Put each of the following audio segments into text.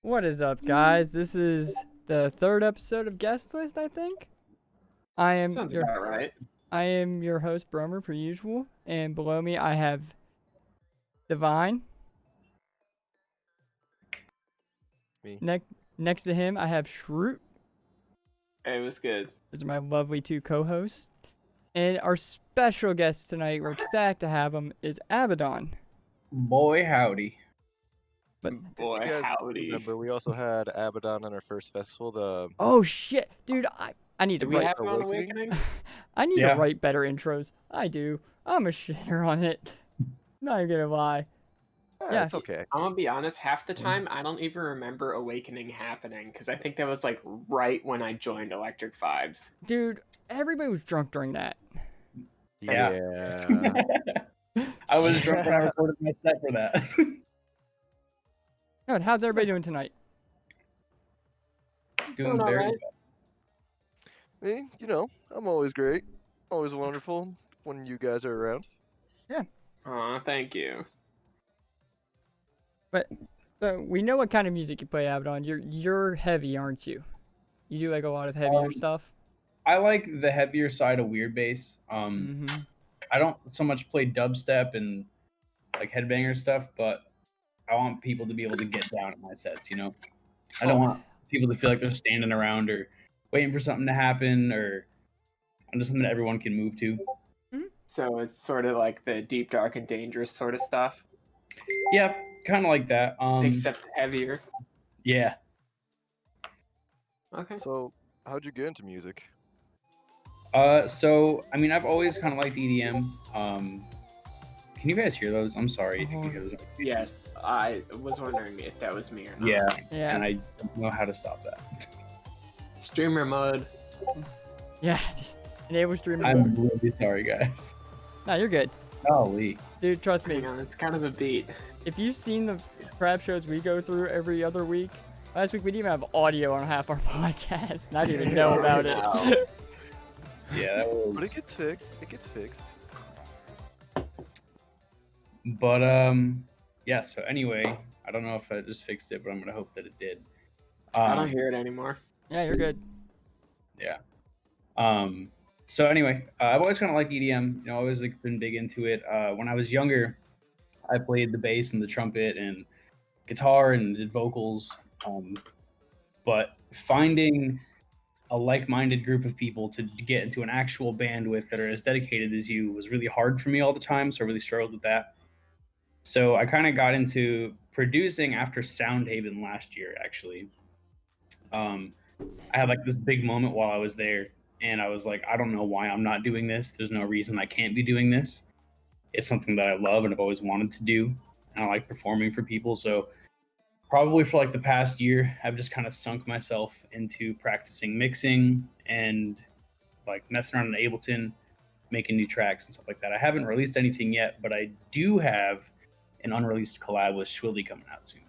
What is up, guys? This is the third episode of Guest List, I think. I am Sounds your about right. I am your host, Bromer, per usual, and below me I have Divine. Me. Next to him I have Shroot. Hey, it was good. Those are my lovely two co-hosts. And our special guest tonight, we're ecstatic to have him, is ABVDDON. Boy, howdy. But Boy, You guys howdy. remember we also had ABVDDON on our first festival, the oh shit, dude, I need to Did we write. have him on Awakening? Awakening? I need Yeah. to write better intros. I do. I'm a shitter on it. Not even gonna lie. Yeah. it's okay. I'm gonna be honest, half the time I don't even remember Awakening happening because I think that was like right when I joined Electric Vibes. Dude, everybody was drunk during that. Yeah. Yeah. I was drunk when I recorded my set for that. Good. How's everybody doing tonight? Doing all very right. well. Me, I'm always great. Always wonderful when you guys are around. Aw, thank you. So we know what kind of music you play, ABVDDON. You're heavy, aren't you? You do like a lot of heavier stuff. I like the heavier side of weird bass. Mm-hmm. I don't so much play dubstep and like headbanger stuff, but I want people to be able to get down at my sets, I don't want people to feel like they're standing around or waiting for something to happen, or I'm just something that everyone can move to. So it's sort of like the deep, dark, and dangerous sort of stuff, Yeah, kind of like that. except heavier. Yeah. Okay. So, how'd you get into music? So I mean, I've always kind of liked EDM. Can you guys hear those? I'm sorry if you can hear those. Yes, I was wondering if that was me or not. Yeah, Yeah. and I don't know how to stop that. Streamer mode. Yeah. Just enable streaming. I'm really sorry, guys. Nah, you're good. Golly. Dude, trust me. Hang on, it's kind of a beat. If you've seen the crap shows we go through every other week, last week we didn't even have audio on half our podcast. And I didn't even know about it. No. Yeah, that was. But it gets fixed. It gets fixed. But yeah. So anyway, I don't know if I just fixed it, but I'm gonna hope that it did. I don't hear it anymore. Yeah, you're good. Yeah. So anyway, I've always kind of liked EDM. Always like been big into it. When I was younger, I played the bass and the trumpet and guitar and did vocals. But finding a like-minded group of people to get into an actual band with that are as dedicated as you was really hard for me all the time. So I really struggled with that. So I kind of got into producing after Soundhaven last year, actually. I had like this big moment while I was there, and I was like, I don't know why I'm not doing this. There's no reason I can't be doing this. It's something that I love and I've always wanted to do, and I like performing for people. So probably for like the past year, I've just kind of sunk myself into practicing mixing and like messing around in Ableton, making new tracks and stuff like that. I haven't released anything yet, but I do have an unreleased collab with Shwilly coming out soon.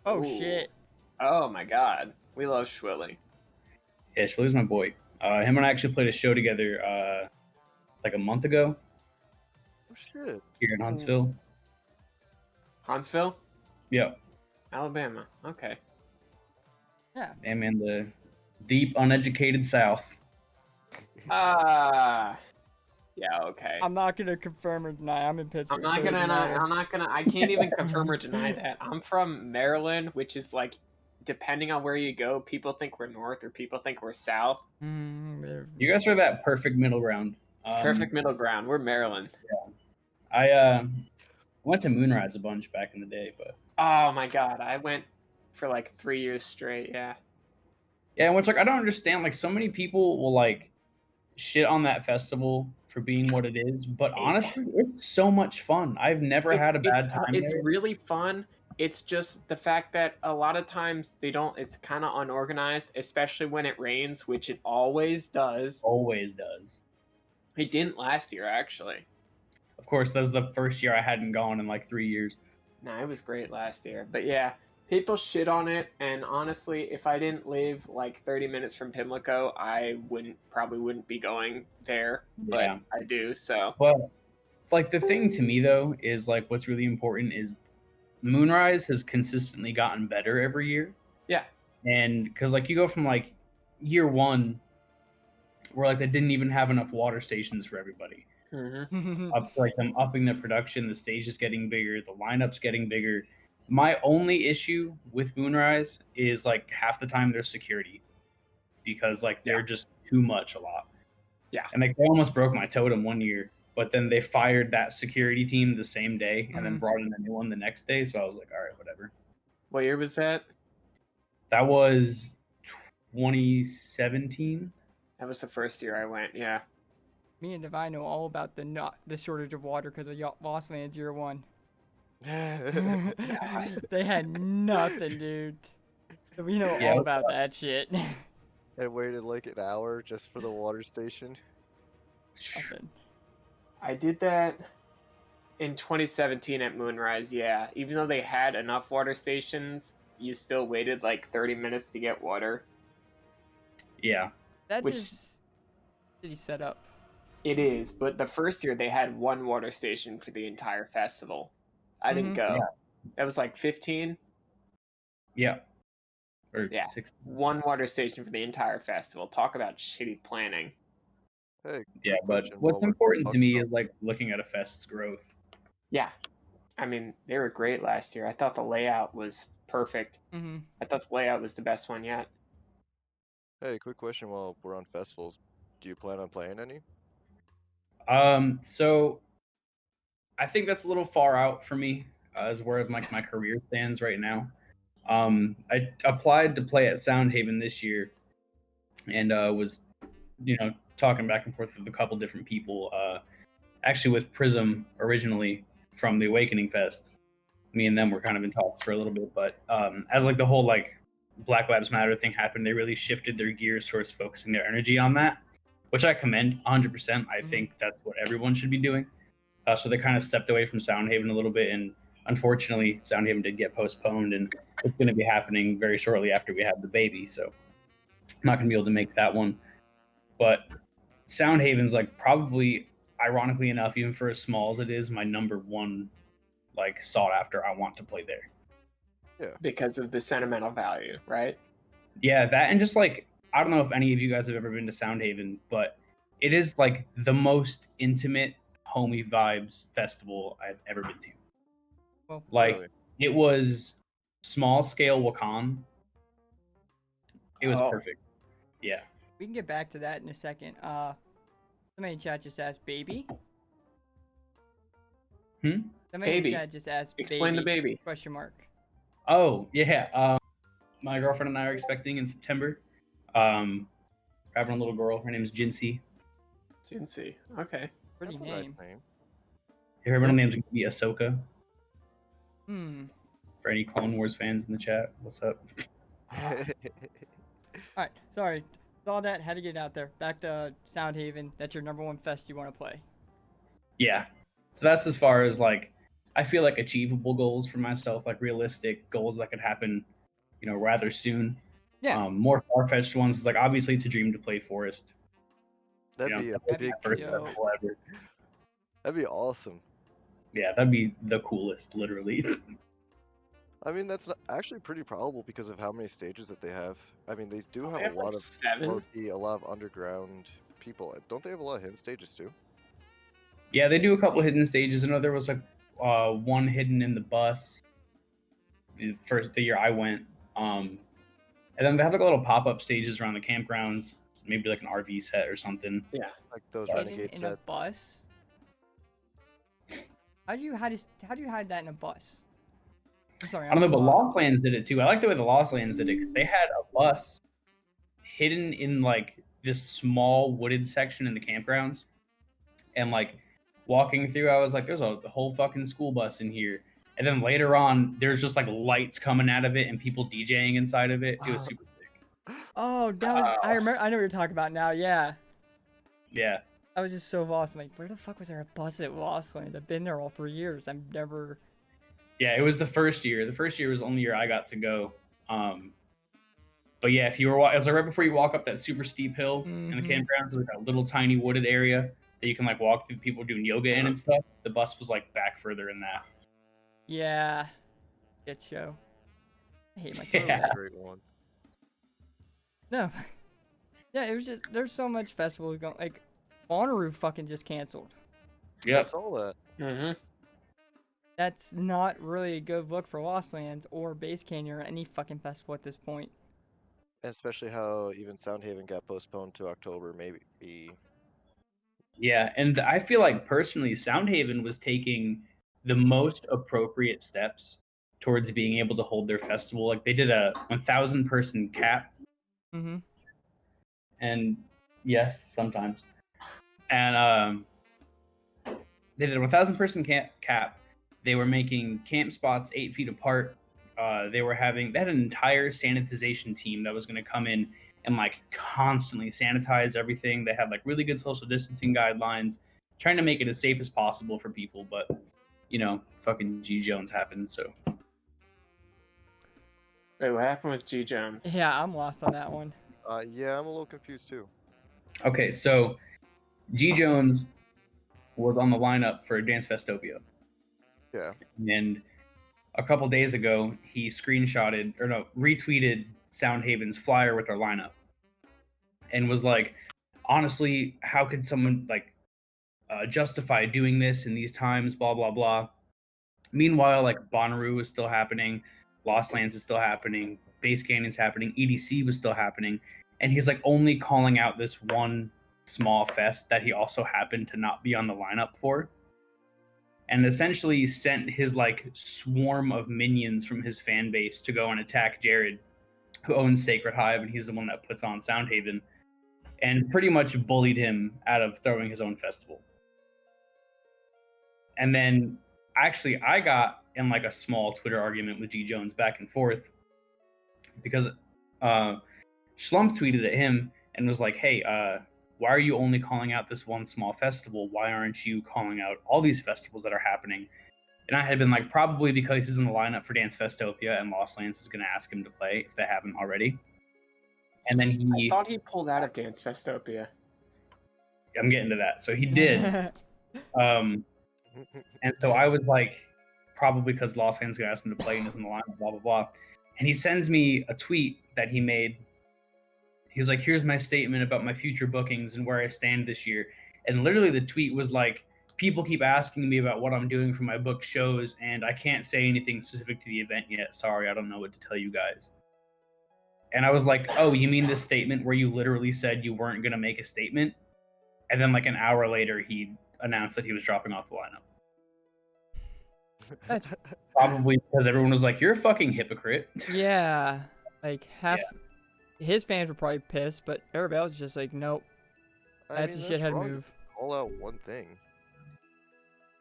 Oh, Ooh. shit. Oh my god. We love Shwilly. Yeah, Shwilly's my boy. Him and I actually played a show together like a month ago Oh shit. here in Huntsville. Huntsville? Yeah, Alabama. Okay. Yeah. I'm in the deep, uneducated South. Yeah, okay. I'm not gonna confirm or deny. I'm in Pittsburgh. I'm so it doesn't matter. not gonna, I can't even confirm or deny that. I'm from Maryland, which is like, depending on where you go, people think we're north or people think we're south. You guys are that perfect middle ground. Perfect middle ground. We're Maryland. I went to Moonrise a bunch back in the day, but Oh my god, I went for like 3 years straight, yeah. yeah, which like I don't understand. Like so many people will like shit on that festival for being what it is, but honestly, it's so much fun. I've never had a bad time. It's there. really fun. It's just the fact that a lot of times it's kind of unorganized, especially when it rains, which it always does. Always does. It didn't last year, actually. Of course, that was the first year I hadn't gone in like 3 years. No, it was great last year. But yeah, people shit on it, and honestly, if I didn't live like 30 minutes from Pimlico, I probably wouldn't be going there. But Yeah. I do, so. But like the thing to me though is like what's really important is Moonrise has consistently gotten better every year. Yeah. And because like you go from like year one, where like they didn't even have enough water stations for everybody, up to, like them upping the production, the stage is getting bigger, the lineup's getting bigger. My only issue with Moonrise is like half the time there's security because like they're just too much a lot. Yeah. And like they almost broke my totem one year, but then they fired that security team the same day and then brought in a new one the next day. So I was like, all right, whatever. What year was that? That was 2017. That was the first year I went. Yeah. Me and Divine know all about the shortage of water because of Lost Lands year 1. They had nothing, dude. So we know Yeah. all about that shit. And waited like an hour just for the water station. Nothing. I did that in 2017 at Moonrise, yeah. Even though they had enough water stations, you still waited like 30 minutes to get water. Yeah. That's Which- just city setup. It is, but the first year they had one water station for the entire festival. I didn't go. Yeah. That was like 15. Yeah. Or Yeah. 6. One water station for the entire festival. Talk about shitty planning. Hey, Yeah, quick but question what's while we're important to talking me about- is like looking at a fest's growth. Yeah. I mean, they were great last year. I thought the layout was perfect. I thought the layout was the best one yet. Hey, quick question while we're on festivals. Do you plan on playing any? So I think that's a little far out for me as where like my career stands right now. I applied to play at Soundhaven this year, and was talking back and forth with a couple different people. Actually, with Prism originally from the Awakening Fest. Me and them were kind of in talks for a little bit, but as like the whole like Black Lives Matter thing happened, they really shifted their gears towards focusing their energy on that, which I commend 100%. I think that's what everyone should be doing. So they kind of stepped away from Soundhaven a little bit, and unfortunately, Soundhaven did get postponed, and it's going to be happening very shortly after we have the baby. So I'm not going to be able to make that one. But Soundhaven's like probably, ironically enough, even for as small as it is, my number one like sought after. I want to play there. Because of the sentimental value, right? Yeah, that and just like I don't know if any of you guys have ever been to Soundhaven, but it is like the most intimate homey vibes festival I've ever been to. Well, Like Really? it was small scale Wakan. It was Oh. perfect. Yeah. we can get back to that in a second. Somebody in chat just asked baby. Somebody Baby. in chat just asked Explain the baby. question mark. Oh yeah. My girlfriend and I are expecting in September. Having a little girl. Her name's Jinsey. Jinsey. Okay. Pretty That's a name. nice name. Her middle name's gonna be Ahsoka. For any Clone Wars fans in the chat, what's up? Alright, sorry. Saw that, had to get it out there. Back to Soundhaven. That's your number one fest you want to play. Yeah. So that's as far as like I feel like achievable goals for myself, like realistic goals that could happen, rather soon. Yeah. More far-fetched ones is like obviously it's a dream to play Forest. That'd be a that'd big be First dope. festival ever. That'd be awesome. Yeah, that'd be the coolest, literally. I mean, that's actually pretty probable because of how many stages that they have. I mean, they do They have have a lot like of 7. low-key, a lot of underground people. Don't they have a lot of hidden stages too? Yeah, they do a couple hidden stages. I know there was like one hidden in the bus the year I went. And then they have like little pop-up stages around the campgrounds, maybe like an RV set or something. Yeah. Like those Hidden renegade in a sets. bus? How do you hide that in a bus? I'm sorry. I don't know, I'm but lost. Lost Lands did it too. I like the way the Lost Lands did it because they had a bus hidden in like this small wooded section in the campgrounds, and like walking through, I was like, "There's a whole fucking school bus in here." And then later on, there's just like lights coming out of it and people DJing inside of it. It was super sick. Oh, that was. I remember. I know what you're talking about now. Yeah. Yeah, I was just so lost. I'm like, where the fuck was there a bus at Lost Land? I've been there all 3 years. I've never. yeah. It was the first year. The first year was the only year I got to go. But yeah, if you were, it was like right before you walk up that super steep hill in the campground, there's like a little tiny wooded area that you can like walk through. People doing yoga in and stuff. The bus was like back further in that. Yeah. Shit show. I hate my That was throat. a great one. No. Yeah, it was just there's so much festivals going. Like Bonnaroo fucking just canceled. I Yep. saw that. Mm-hmm. That's not really a good look for Lost Lands or Base Canyon or any fucking festival at this point. And especially how even Soundhaven got postponed to October, maybe. Yeah, and I feel like personally, Soundhaven was taking the most appropriate steps towards being able to hold their festival. Like they did a 1,000 person cap, Mm-hmm. and yes, sometimes, and they did a 1,000 person cap. They were making camp spots 8 feet apart. They had an entire sanitization team that was going to come in and like constantly sanitize everything. They had like really good social distancing guidelines, trying to make it as safe as possible for people. But fucking G Jones happened. So Wait, what happened with G Jones? Yeah, I'm lost on that one. Yeah, I'm a little confused too. okay, so G Jones was on the lineup for Dance Festopia. Yeah. And a couple days ago, he retweeted Soundhaven's flyer with their lineup, and was like, "Honestly, how could someone justify doing this in these times?" Blah blah blah. Meanwhile, like Bonnaroo is still happening, Lost Lands is still happening, Base Canyon's happening, EDC was still happening, and he's like only calling out this one small fest that he also happened to not be on the lineup for. And essentially sent his like swarm of minions from his fan base to go and attack Jared, who owns Sacred Hive, and he's the one that puts on Soundhaven, and pretty much bullied him out of throwing his own festival. And then actually I got in like a small Twitter argument with G Jones back and forth because Schlump tweeted at him and was like, "Hey, why are you only calling out this one small festival? Why aren't you calling out all these festivals that are happening?" And I had been like, probably because he's in the lineup for Dance Festopia and Lost Lands is going to ask him to play if they haven't already. And then I thought he pulled out of Dance Festopia. I'm getting to that. So he did. And so I was like, probably because Lost Lands is going to ask him to play and is in the lineup, blah, blah, blah. And he sends me a tweet that he made. He was like, "Here's my statement about my future bookings and where I stand this year." And literally the tweet was like, "People keep asking me about what I'm doing for my book shows, and I can't say anything specific to the event yet. Sorry, I don't know what to tell you guys." And I was like, "Oh, you mean this statement where you literally said you weren't going to make a statement?" And then like an hour later, he announced that he was dropping off the lineup. That's Probably because everyone was like, "You're a fucking hypocrite." yeah. Like half his fans were probably pissed, but everybody else was just like, nope, that's a shithead wrong to move. Call out one thing.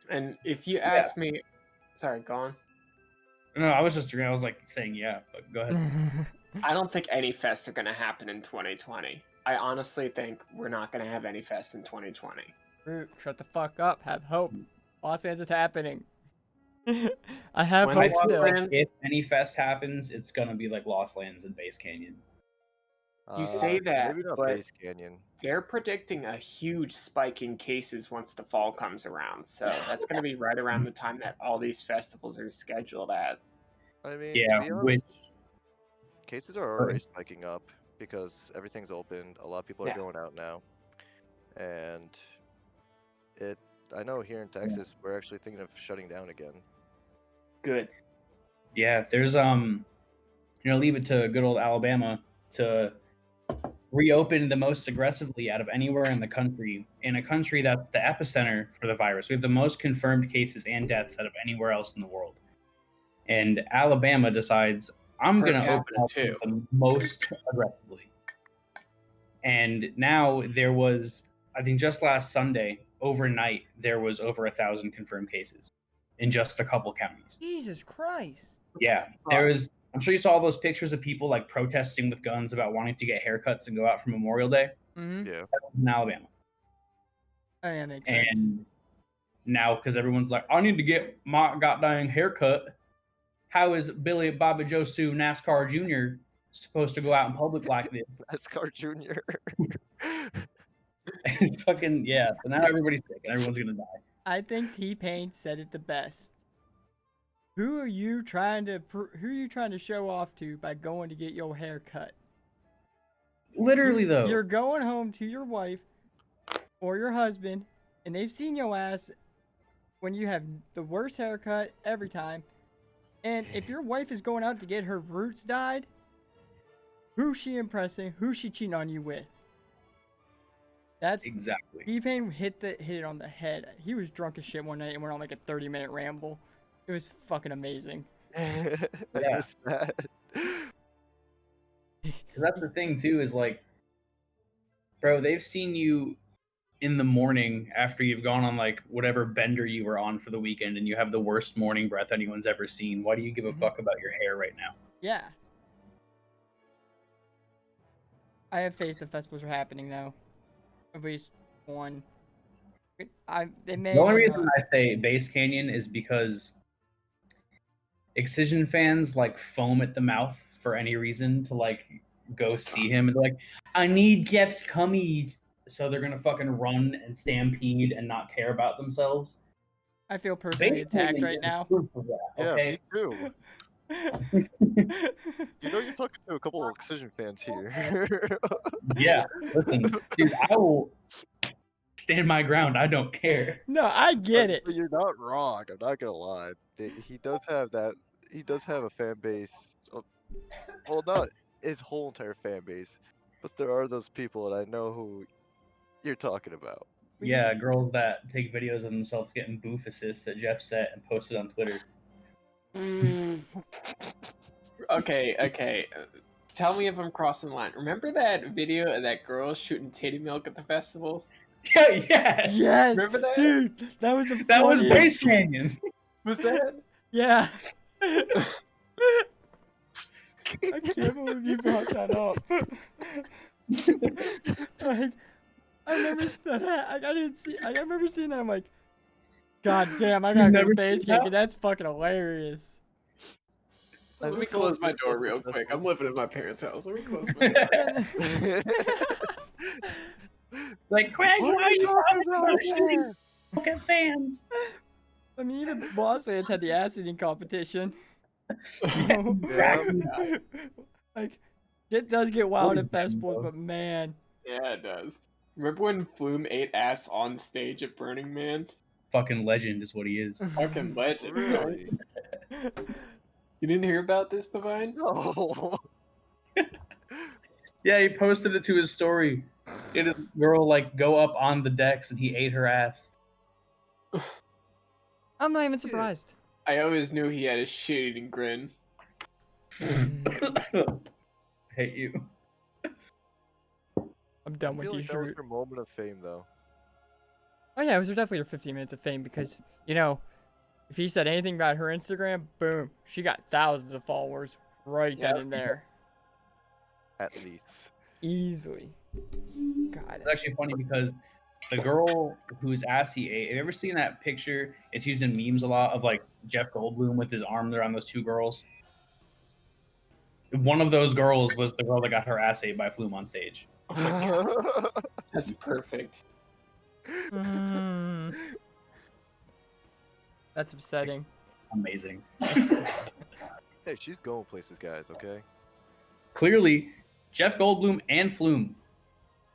And if you ask me, sorry, go on. No, I was like saying yeah, but go ahead. I don't think any fests are going to happen in 2020. I honestly think we're not going to have any fests in 2020. Root, shut the fuck up. Have hope. Lost Lands is happening. I have When's hope Lost still. Lands? If any fest happens, it's gonna be like Lost Lands and Base Canyon. You say that, maybe not but Base Canyon. they're predicting a huge spike in cases once the fall comes around. So that's going to be right around the time that all these festivals are scheduled at. I mean, Yeah, to be honest, cases are already spiking up because everything's open. A lot of people are going out now, and I know here in Texas we're actually thinking of shutting down again. Good. Yeah, there's leave it to good old Alabama to reopen the most aggressively out of anywhere in the country, in a country that's the epicenter for the virus. We have the most confirmed cases and deaths out of anywhere else in the world. And Alabama decides, I'm going to open up the most aggressively. And now there was, I think just last Sunday, overnight, there was over 1,000 confirmed cases in just a couple counties. Jesus Christ. Yeah, there was. I'm sure you saw all those pictures of people like protesting with guns about wanting to get haircuts and go out for Memorial Day. Mm-hmm. Yeah. That was in Alabama. Oh, yeah, makes sense. And now, because everyone's like, I need to get my goddamn haircut. How is Billy Bobby Joe Sue NASCAR Jr. supposed to go out in public like this? NASCAR Jr. Fucking yeah. So now everybody's sick and everyone's gonna die. I think T-Pain said it the best. who are you trying to show off to by going to get your hair cut? Literally though. You're going home to your wife or your husband, and they've seen your ass when you have the worst haircut every time. And if your wife is going out to get her roots dyed, who's she impressing? Who's she cheating on you with? That's exactly. T-Pain hit it on the head. He was drunk as shit one night and went on like a 30-minute ramble. It was fucking amazing. I missed that. That's the thing too, is like, bro, they've seen you in the morning after you've gone on like whatever bender you were on for the weekend and you have the worst morning breath anyone's ever seen. Why do you give a fuck about your hair right now? Yeah. I have faith the festivals are happening though. At least one. The only reason I say Base Canyon is because Excision fans like foam at the mouth for any reason to like go see him, and they're like, I need Jeff's cummies. So they're gonna fucking run and stampede and not care about themselves. I feel personally attacked right now. Yeah, Okay? me too. You know, you're talking to a couple of Excision fans here. Yeah, listen, dude, I will stand my ground. I don't care. No, I get it. But you're not wrong. I'm not gonna lie. He does have that. He does have a fan base. Well, not his whole entire fan base, but there are those people, and I know who you're talking about. Yeah, girls that take videos of themselves getting boof assists that Jeff set and posted on Twitter. Okay. Tell me if I'm crossing the line. Remember that video of that girl shooting titty milk at the festival? Yeah, yes. Remember that? Dude, that was the that was funniest. Base Canyon. Was that? Yeah. I can't believe you brought that up. Like, I remember that. I remember seeing that. I'm like, God damn, I gotta go to Base Camp. That's fucking hilarious. Let me close my door real quick. I'm living in my parents' house. Let me close my door. Like, Craig, why are you talking about shooting fucking fans? I mean, even Boss Ants had the ass eating competition. So, like, it does get wild at festivals, but man. Yeah, it does. Remember when Flume ate ass on stage at Burning Man? Fucking legend is what he is. Fucking legend. Really? You didn't hear about this, Divine? No. Yeah, he posted it to his story. He had his girl like go up on the decks and he ate her ass. I'm not even surprised. I always knew he had a shit-eating grin. Hate you. I'm done I with feel you, like that was Shroot. your moment of fame, though. Oh yeah, it was definitely her 15 minutes of fame because, you know, if he said anything about her Instagram, boom, she got thousands of followers right then and there. At least. Easily. God. It's actually funny because the girl whose ass he ate, have you ever seen that picture? It's used in memes a lot of like Jeff Goldblum with his arm around those two girls. One of those girls was the girl that got her ass ate by Flume on stage. Oh my God. That's perfect. That's upsetting. Amazing. Hey, she's going places, guys, okay? Clearly, Jeff Goldblum and Flume.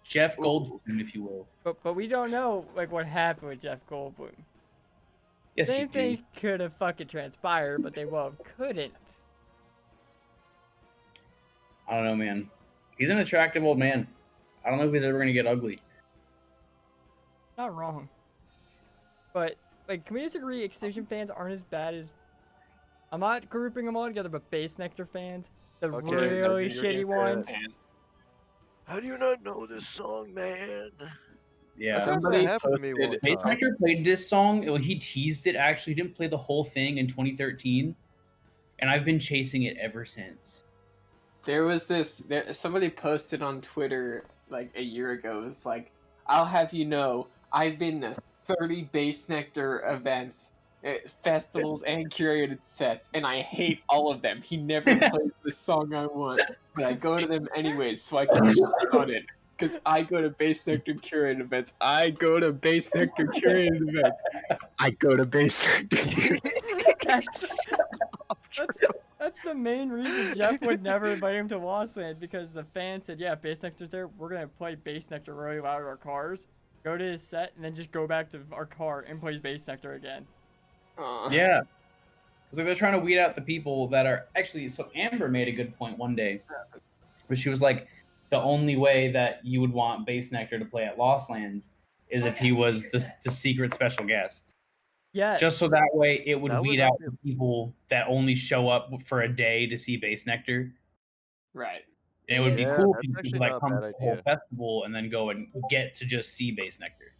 Jeff Goldblum, if you will. But we don't know like what happened with Jeff Goldblum. Yes, Same you do. thing could have fucking transpired, but they couldn't. I don't know, man. He's an attractive old man. I don't know if he's ever gonna get ugly. Not wrong. But like, can we just agree Excision fans aren't as bad as? I'm not grouping them all together, but Base Nectar fans, the Okay, really you're shitty just ones. How do you not know this song, man? Yeah. Somebody That happened to me posted one Base time. Nectar played this song. Well, he teased it. Actually, he didn't play the whole thing in 2013, and I've been chasing it ever since. There was somebody posted on Twitter like a year ago. It's like, I'll have you know, I've been to 30 Base Nectar events, festivals, and curated sets, and I hate all of them. He never plays the song I want, but I go to them anyways so I can shit on it. Because I go to Base Nectar curated events. I go to Base Nectar curated events. I go to Base Nectar. That's the main reason Jeff would never invite him to Lost Land, because the fans said, yeah, Base Nectar's there. We're going to play Base Nectar really loud in our cars, go to his set, and then just go back to our car and play Base Nectar again. Yeah. It's like they're trying to weed out the people that are actually. So Amber made a good point one day, where she was like, the only way that you would want Base Nectar to play at Lost Lands is if he was the secret special guest. Yes. Just so that way it would That would weed not out be- the people that only show up for a day to see Base Nectar. Right. And it would be Yeah, cool that's if actually people that not a come bad to the whole idea. festival and then go and get to just see Base Nectar.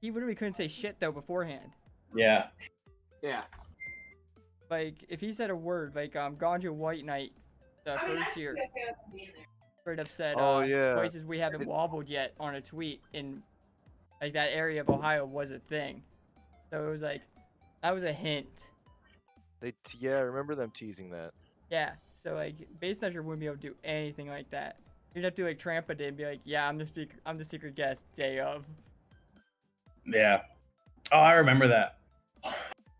He literally couldn't say shit, though, beforehand. Yeah. Yeah. Like, if he said a word, like, Ganja White Knight, the first year, straight up said, Oh, yeah. places we haven't wobbled yet on a tweet in, like, that area of Ohio was a thing. So it was like, that was a hint. Yeah, I remember them teasing that. Yeah, so, like, Base Nectar wouldn't be able to do anything like that. You'd have to, like, Trampa did and be like, yeah, I'm the secret guest, day of. Yeah. Oh, I remember that.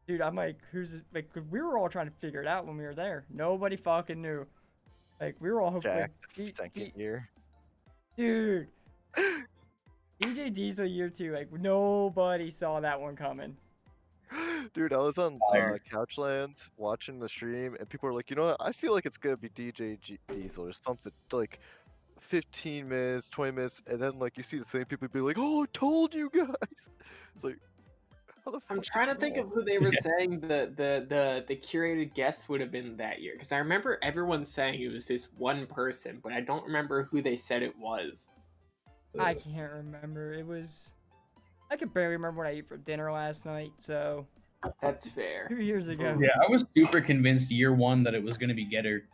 Dude, I'm like, who's this? Like, 'cause we were all trying to figure it out when we were there. Nobody fucking knew. Like, we were all hoping. Jack, Like, second year. dude. DJ Diesel year 2, like, nobody saw that one coming. Dude, I was on Fire. Couchlands watching the stream, and people were like, you know what? I feel like it's gonna be Diesel or something. Like, 15 minutes, 20 minutes, and then like you see the same people be like, "Oh, I told you guys." It's like, how the fuck? I'm trying to think of who they were saying the curated guests would have been that year, because I remember everyone saying it was this one person, but I don't remember who they said it was. I can't remember. It was. I could barely remember what I ate for dinner last night, so. That's fair. 2 years ago. Yeah, I was super convinced year 1 that it was going to be Getter,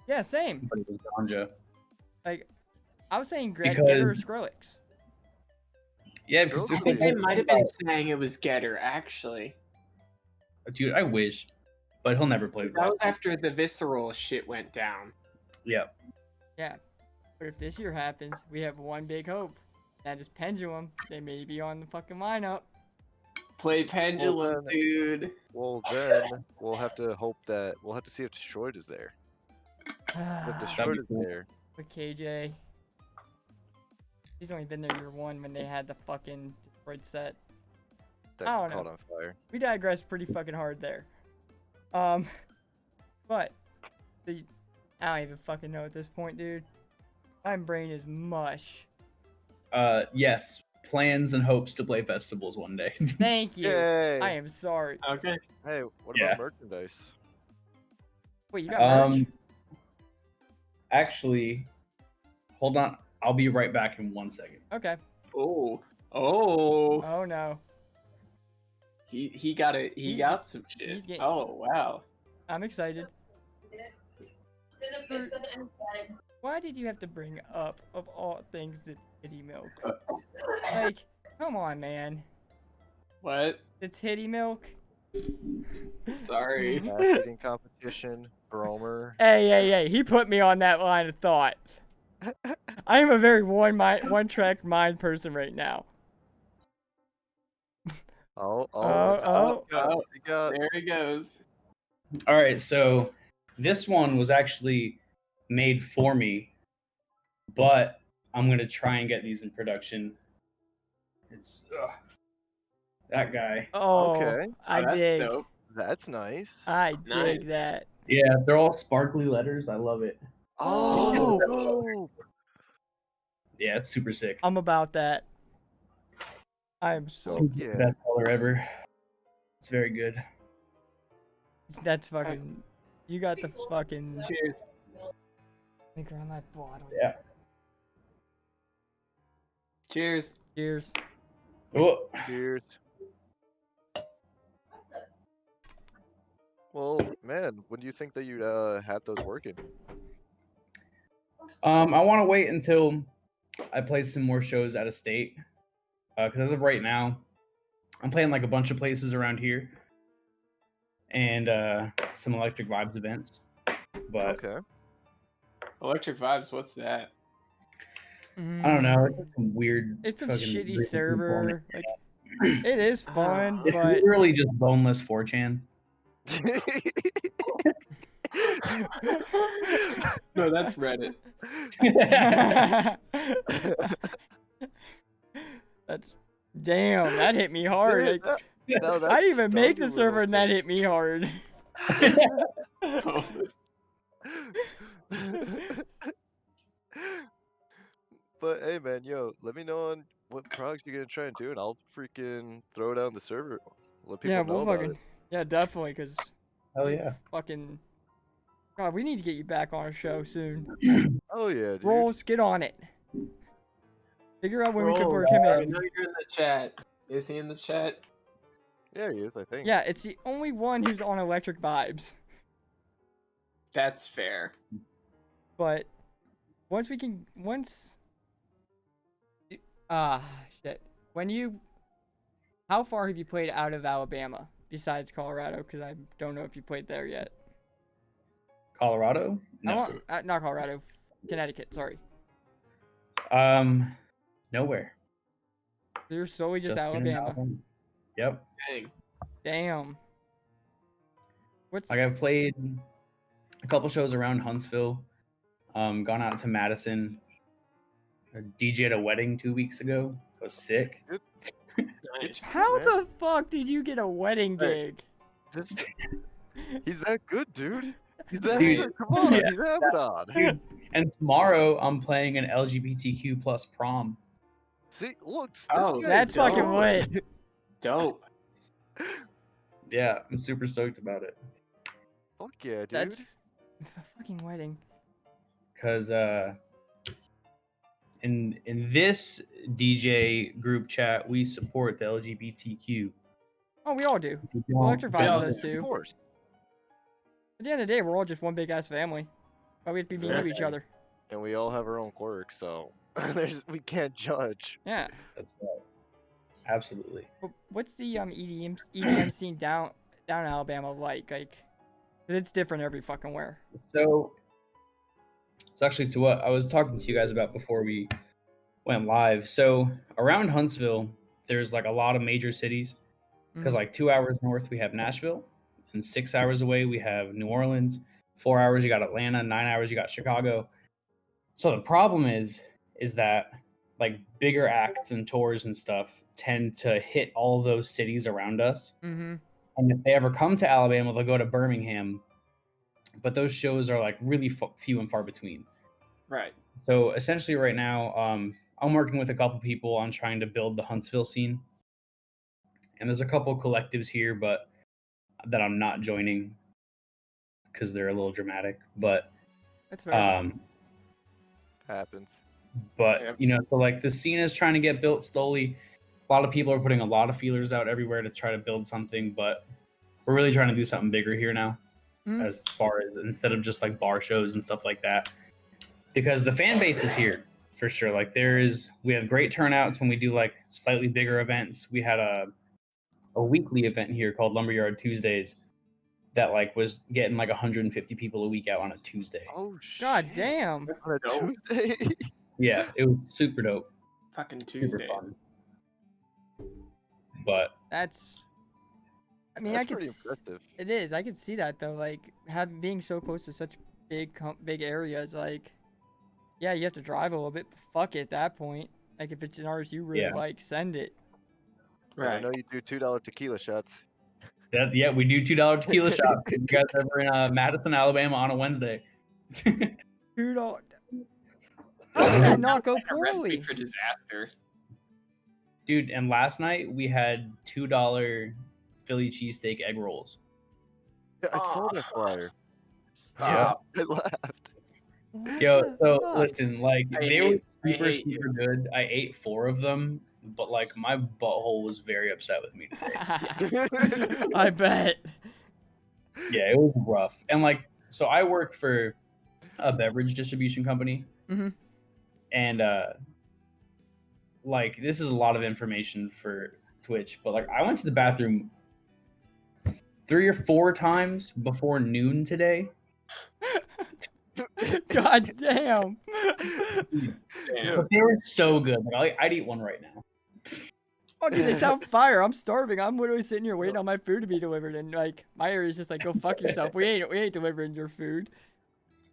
Yeah, same. but it was Ganja. Like, I was saying Because- Getter or Skrillex. Yeah, because I think they might have been saying it was Getter, actually. Dude, I wish, but he'll never play. That was after the visceral shit went down. Yeah. Yeah. But if this year happens, we have one big hope. That is Pendulum. They may be on the fucking lineup. Play Pendulum, then- dude. Well, then we'll have to hope that we'll have to see if Destroyed is there. If Destroyed is cool. there, With KJ. He's only been there year 1 when they had the fucking Destroyed set. that I don't know. caught on fire. We digress pretty fucking hard there. But I don't even fucking know at this point, dude. My brain is mush. Yes, plans and hopes to play festivals one day. Thank you. Yay! I am sorry. Okay. Hey, what Yeah. about merchandise? Wait, you got merch? Actually, hold on. I'll be right back in 1 second. Okay. Oh. Oh no. He got it. He's- got some shit. he's getting- Oh wow. I'm excited. Why did you have to bring up, of all things, it's titty milk? Like, come on, man. What? It's titty milk? Sorry. Math eating competition, Bromer. Hey, he put me on that line of thought. I am a very one-track mind person right now. Oh, Oh. you got There he goes. All right, so this one was actually made for me, but I'm gonna try and get these in production. It's that guy. Oh, Okay. I That's dig. dope. That's nice. I Nice. dig that. Yeah, they're all sparkly letters. I love it. Oh, Oh. Yeah, it's super sick. I'm about that. I am so. yeah. Best color ever. It's very good. That's fucking. You got the fucking. Cheers. Make around that bottle. Yeah. Cheers. Cheers. Oh, Cheers. Well, man, when do you think that you'd have those working? I want to wait until I play some more shows out of state. Because as of right now, I'm playing like a bunch of places around here, and some Electric Vibes events. But Okay. Electric Vibes. What's that? I don't know. It's just some weird. It's some fucking shitty weird server. Like, It is fun, It's but literally just boneless 4chan. No, that's Reddit. that's damn. That hit me hard. Dude, Like, no, I didn't that's even make the starting a server, little and that thing. hit me hard. Boneless. But hey, man, yo, let me know on what products you're gonna try and do, and I'll freaking throw down the server. Let people Yeah, know we'll about fucking. it. Yeah, definitely, cause Hell yeah. fucking. God, we need to get you back on our show soon. Oh yeah, dude. Rolls, get on it. Figure out when we can Roll, work him I in. know you're in the chat. Is he in the chat? Yeah, he is. I think. Yeah, it's the only one who's on Electric Vibes. That's fair. But once shit. When you how far have you played out of Alabama besides Colorado? Because I don't know if you played there yet. Colorado? No. Not Colorado, Connecticut. Sorry. Nowhere. So you're solely just been in Alabama. Yep. Dang. Damn. What's Like I've played a couple shows around Huntsville. Gone out to Madison. I DJ'd a wedding 2 weeks ago. I was sick. Nice. how man. the fuck did you get a wedding Hey. gig? Just he's that good, dude. He's that Dude, good. Come on, yeah. he's Abaddon. Dude, and tomorrow I'm playing an LGBTQ plus prom. See, look, this Oh, guy That's is fucking dope. lit. Dope. Yeah, I'm super stoked about it. Fuck yeah, dude. That's a fucking wedding. Cause in this DJ group chat we support the LGBTQ. Oh, we all do. If you don't- Electric if you Vibes don't- does Of too. course. At the end of the day, we're all just one big ass family. But we have to be mean to each other. And we all have our own quirks, so we can't judge. Yeah. That's right. Absolutely. But what's the EDM scene down in Alabama like? 'cause it's different every fucking where. So it's actually to what I was talking to you guys about before we went live. So around Huntsville, there's like a lot of major cities because Mhm. like 2 hours north we have Nashville, and 6 hours away we have New Orleans. 4 hours you got Atlanta. 9 hours you got Chicago. So the problem is that like bigger acts and tours and stuff tend to hit all those cities around us. Mhm. And if they ever come to Alabama, they'll go to Birmingham. But those shows are like really few and far between. Right. So essentially, right now, I'm working with a couple people on trying to build the Huntsville scene. And there's a couple collectives here, but that I'm not joining because they're a little dramatic. But That's fair. Happens. but Yep. you know, so like the scene is trying to get built slowly. A lot of people are putting a lot of feelers out everywhere to try to build something, but we're really trying to do something bigger here now. Mhm. As far as instead of just like bar shows and stuff like that, because the fan base is here for sure. Like we have great turnouts when we do like slightly bigger events. We had a weekly event here called Lumberyard Tuesdays that like was getting like 150 people a week out on a Tuesday. Oh shit. God damn. That's On a dope. Tuesday. Yeah, it was super dope. Fucking Super Tuesdays. fun. But That's. I mean, That's I could. pretty impressive. It is. I could see that though. Like being so close to such big areas. Like, yeah, you have to drive a little bit. But fuck it at that point. Like if it's an artist you really Yeah. like, send it. And I Right. know you do $2 tequila shots. yeah, we do $2 tequila shots. You guys ever in Madison, Alabama on a Wednesday? Dude, how did that not go Like a recipe poorly? for disaster. Dude, and last night we had $2 Philly cheesesteak egg rolls. Yeah, I saw that flyer. Stop. I laughed. What Yo, the so fuck? listen, like I they were hate super you. good. I ate 4 of them, but like my butthole was very upset with me today. I bet. Yeah, it was rough. And like, so I work for a beverage distribution company, Mhm. and like this is a lot of information for Twitch, but like I went to the bathroom 3 or 4 times before noon today. God damn. Damn. But they were so good. Like I'd eat one right now. Oh, dude, they sound fire. I'm starving. I'm literally sitting here waiting on my food to be delivered, and like my area's just like, go fuck yourself. We ain't delivering your food.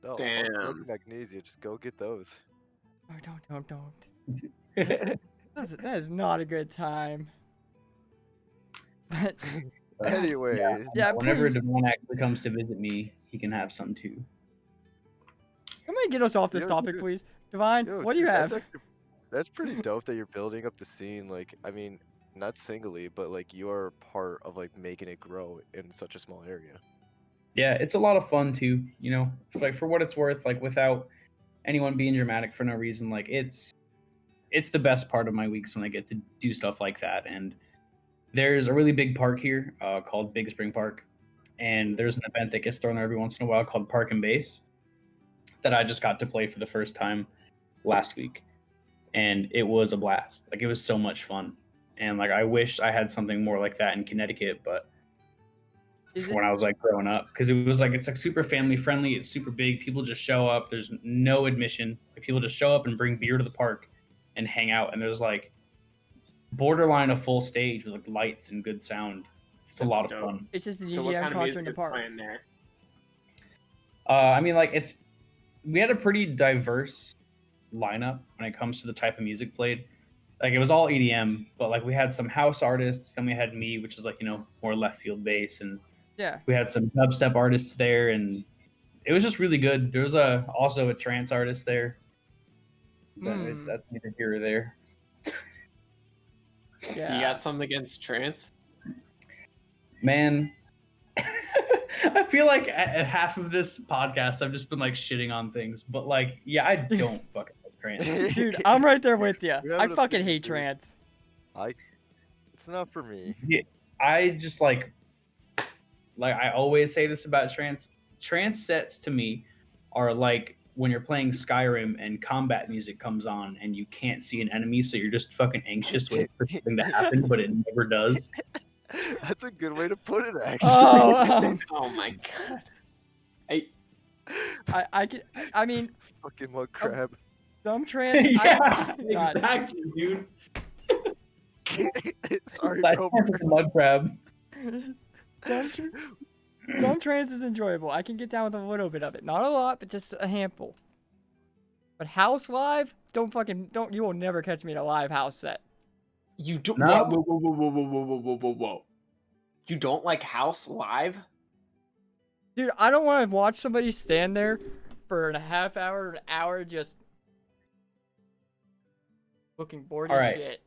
No, fuck Damn. milk and magnesia. Just go get those. Oh, don't. That is not a good time. But Anyways, yeah, Whenever please. Devon actually comes to visit me, he can have some too. Come on, get us off this Yo, topic, dude. please. Divine, Yo, what do you dude, have? That's pretty dope that you're building up the scene. Like, I mean, not singly, but like you're part of like making it grow in such a small area. Yeah, it's a lot of fun too. You know, like for what it's worth, like without anyone being dramatic for no reason, like it's the best part of my weeks when I get to do stuff like that. And there's a really big park here called Big Spring Park, and there's an event that gets thrown there every once in a while called Park and Base that I just got to play for the first time last week, and it was a blast. Like it was so much fun, and like I wish I had something more like that in Connecticut, but when I was like growing up, because it was like it's like super family friendly, it's super big, people just show up, there's no admission, like people just show up and bring beer to the park and hang out, and there's like borderline a full stage with like lights and good sound. It's a lot of fun. It's just an So what EDM kind of concert music in the is park. playing there? I mean, like we had a pretty diverse lineup when it comes to the type of music played. Like it was all EDM, but like we had some house artists, then we had me, which is like, you know, more left field bass, and Yeah. we had some dubstep artists there, and it was just really good. There was also a trance artist there. If that's neither here or there. Yeah. You got something against trance? Man, I feel like at half of this podcast I've just been like shitting on things, but like, yeah, I don't fucking like trance. Dude, I'm right there with you. We're I having a fucking opinion, hate dude. trance. It's not for me. Yeah, I just like I always say this about trance. Trance sets to me are like when you're playing Skyrim and combat music comes on and you can't see an enemy, so you're just fucking anxious waiting for something to happen, but it never does. That's a good way to put it, actually. Oh, Oh my god. I mean, Fucking mud crab. some trance. Yeah, God. exactly, dude. Sorry, That bro. trance is a mud crab. Some trance is enjoyable. I can get down with a little bit of it. Not a lot, but just a handful. But house live, don't. You will never catch me in a live house set. You don't. No. Whoa. You don't like house live? Dude, I don't want to watch somebody stand there for a half hour, an hour, just looking bored All as right. shit.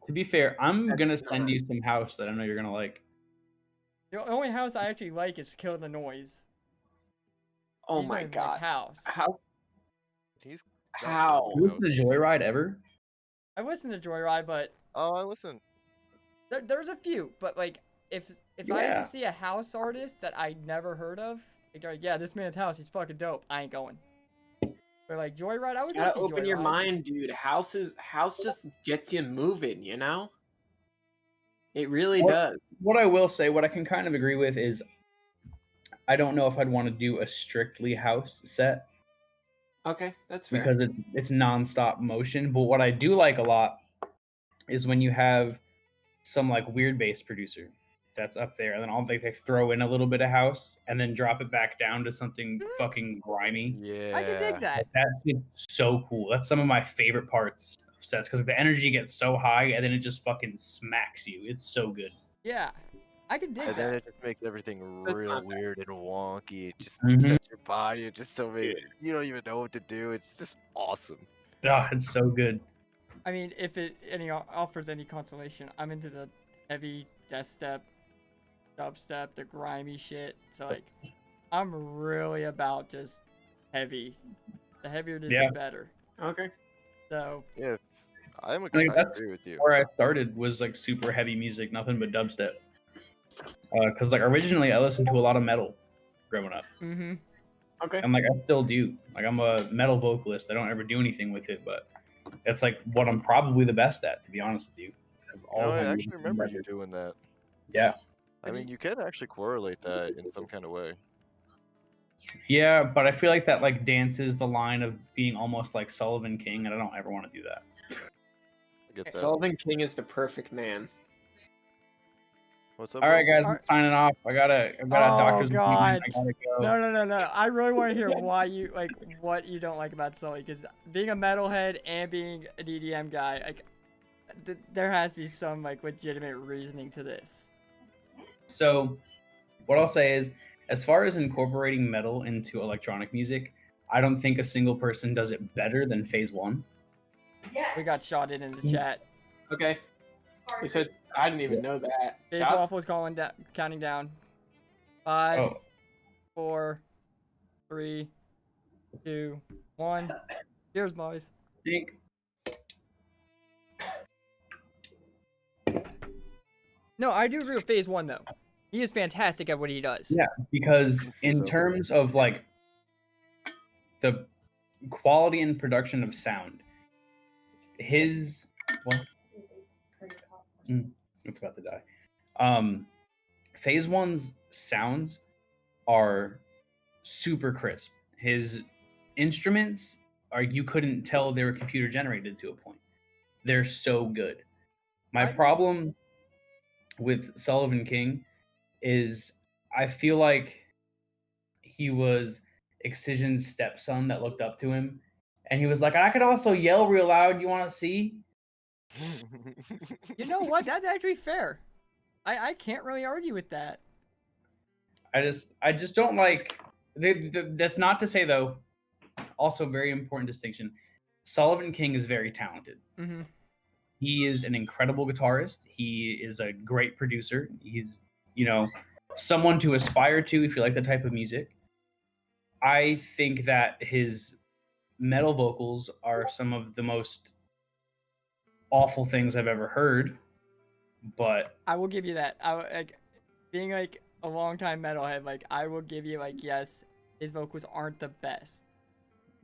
To be fair, I'm That's gonna not send you some house that I know you're gonna like. The only house I actually like is Kill the Noise. Oh He's my not even god. like house. He's How? You listen to Joyride ever? I listened to Joyride, but Oh, I listen. there's a few. But like, if I Yeah. see a house artist that I never heard of, like, yeah, this man's house, he's fucking dope. I ain't going. But like Joyride, I would You go gotta see open your Joyride. mind, dude. House just gets you moving, you know? It really does. What I will say, what I can kind of agree with is, I don't know if I'd want to do a strictly house set Okay, that's fair. because it's nonstop motion. But what I do like a lot is when you have some like weird bass producer that's up there, and then they throw in a little bit of house and then drop it back down to something fucking grimy. Yeah. I can dig that. That's so cool. That's some of my favorite parts of sets because the energy gets so high and then it just fucking smacks you. It's so good. Yeah, I can dig And then that. it just makes everything That's real not bad. weird and wonky. It just Mhm. sets your body. It just so many. Dude. You don't even know what to do. It's just awesome. Ah, it's so good. I mean, if it offers any consolation, I'm into the heavy death step, dubstep, the grimy shit. So like, I'm really about just heavy. The heavier it is, Yeah. the better. Okay. So Yeah, I think agree that's with you. Where I started was like super heavy music, nothing but dubstep. Because like originally I listened to a lot of metal growing up, Okay. and like I still do. Like I'm a metal vocalist. I don't ever do anything with it, but it's like what I'm probably the best at, to be honest with you. Of all No, I time actually remember you doing that. Yeah. I mean, you can actually correlate that in some kind of way. Yeah, but I feel like that like dances the line of being almost like Sullivan King, and I don't ever want to do that. get that. Sullivan King is the perfect man. What's up? All right, bro? guys, I'm signing off. I got a Oh doctor's God! appointment. I gotta go. No! I really want to hear why you like what you don't like about Sully, because being a metalhead and being an EDM guy, like, there has to be some like legitimate reasoning to this. So, what I'll say is, as far as incorporating metal into electronic music, I don't think a single person does it better than Phase One. We got shot in the chat. Okay. He said, I didn't even know that. Biz Shots? Waffle's counting down. 5, Oh, 4, 3, 2, 1. Cheers, boys. think No, I do agree with Phase One though. He is fantastic at what he does. yeah, because in So- terms of like the quality and production of sound, his what? It's about to die. Phase One's sounds are super crisp. His instruments are, you couldn't tell they were computer generated to a point. They're so good. My problem with Sullivan King is I feel like he was Excision's stepson that looked up to him, and he was like, I could also yell real loud. You want to see? You know what? That's actually fair. I can't really argue with that. I just don't like. That's not to say though. Also, very important distinction. Sullivan King is very talented. Mm-hmm. He is an incredible guitarist. He is a great producer. He's, someone to aspire to if you like that type of music. I think that his metal vocals are some of the most awful things I've ever heard. But I will give you that. Being like a longtime metalhead, like I will give you like yes, his vocals aren't the best.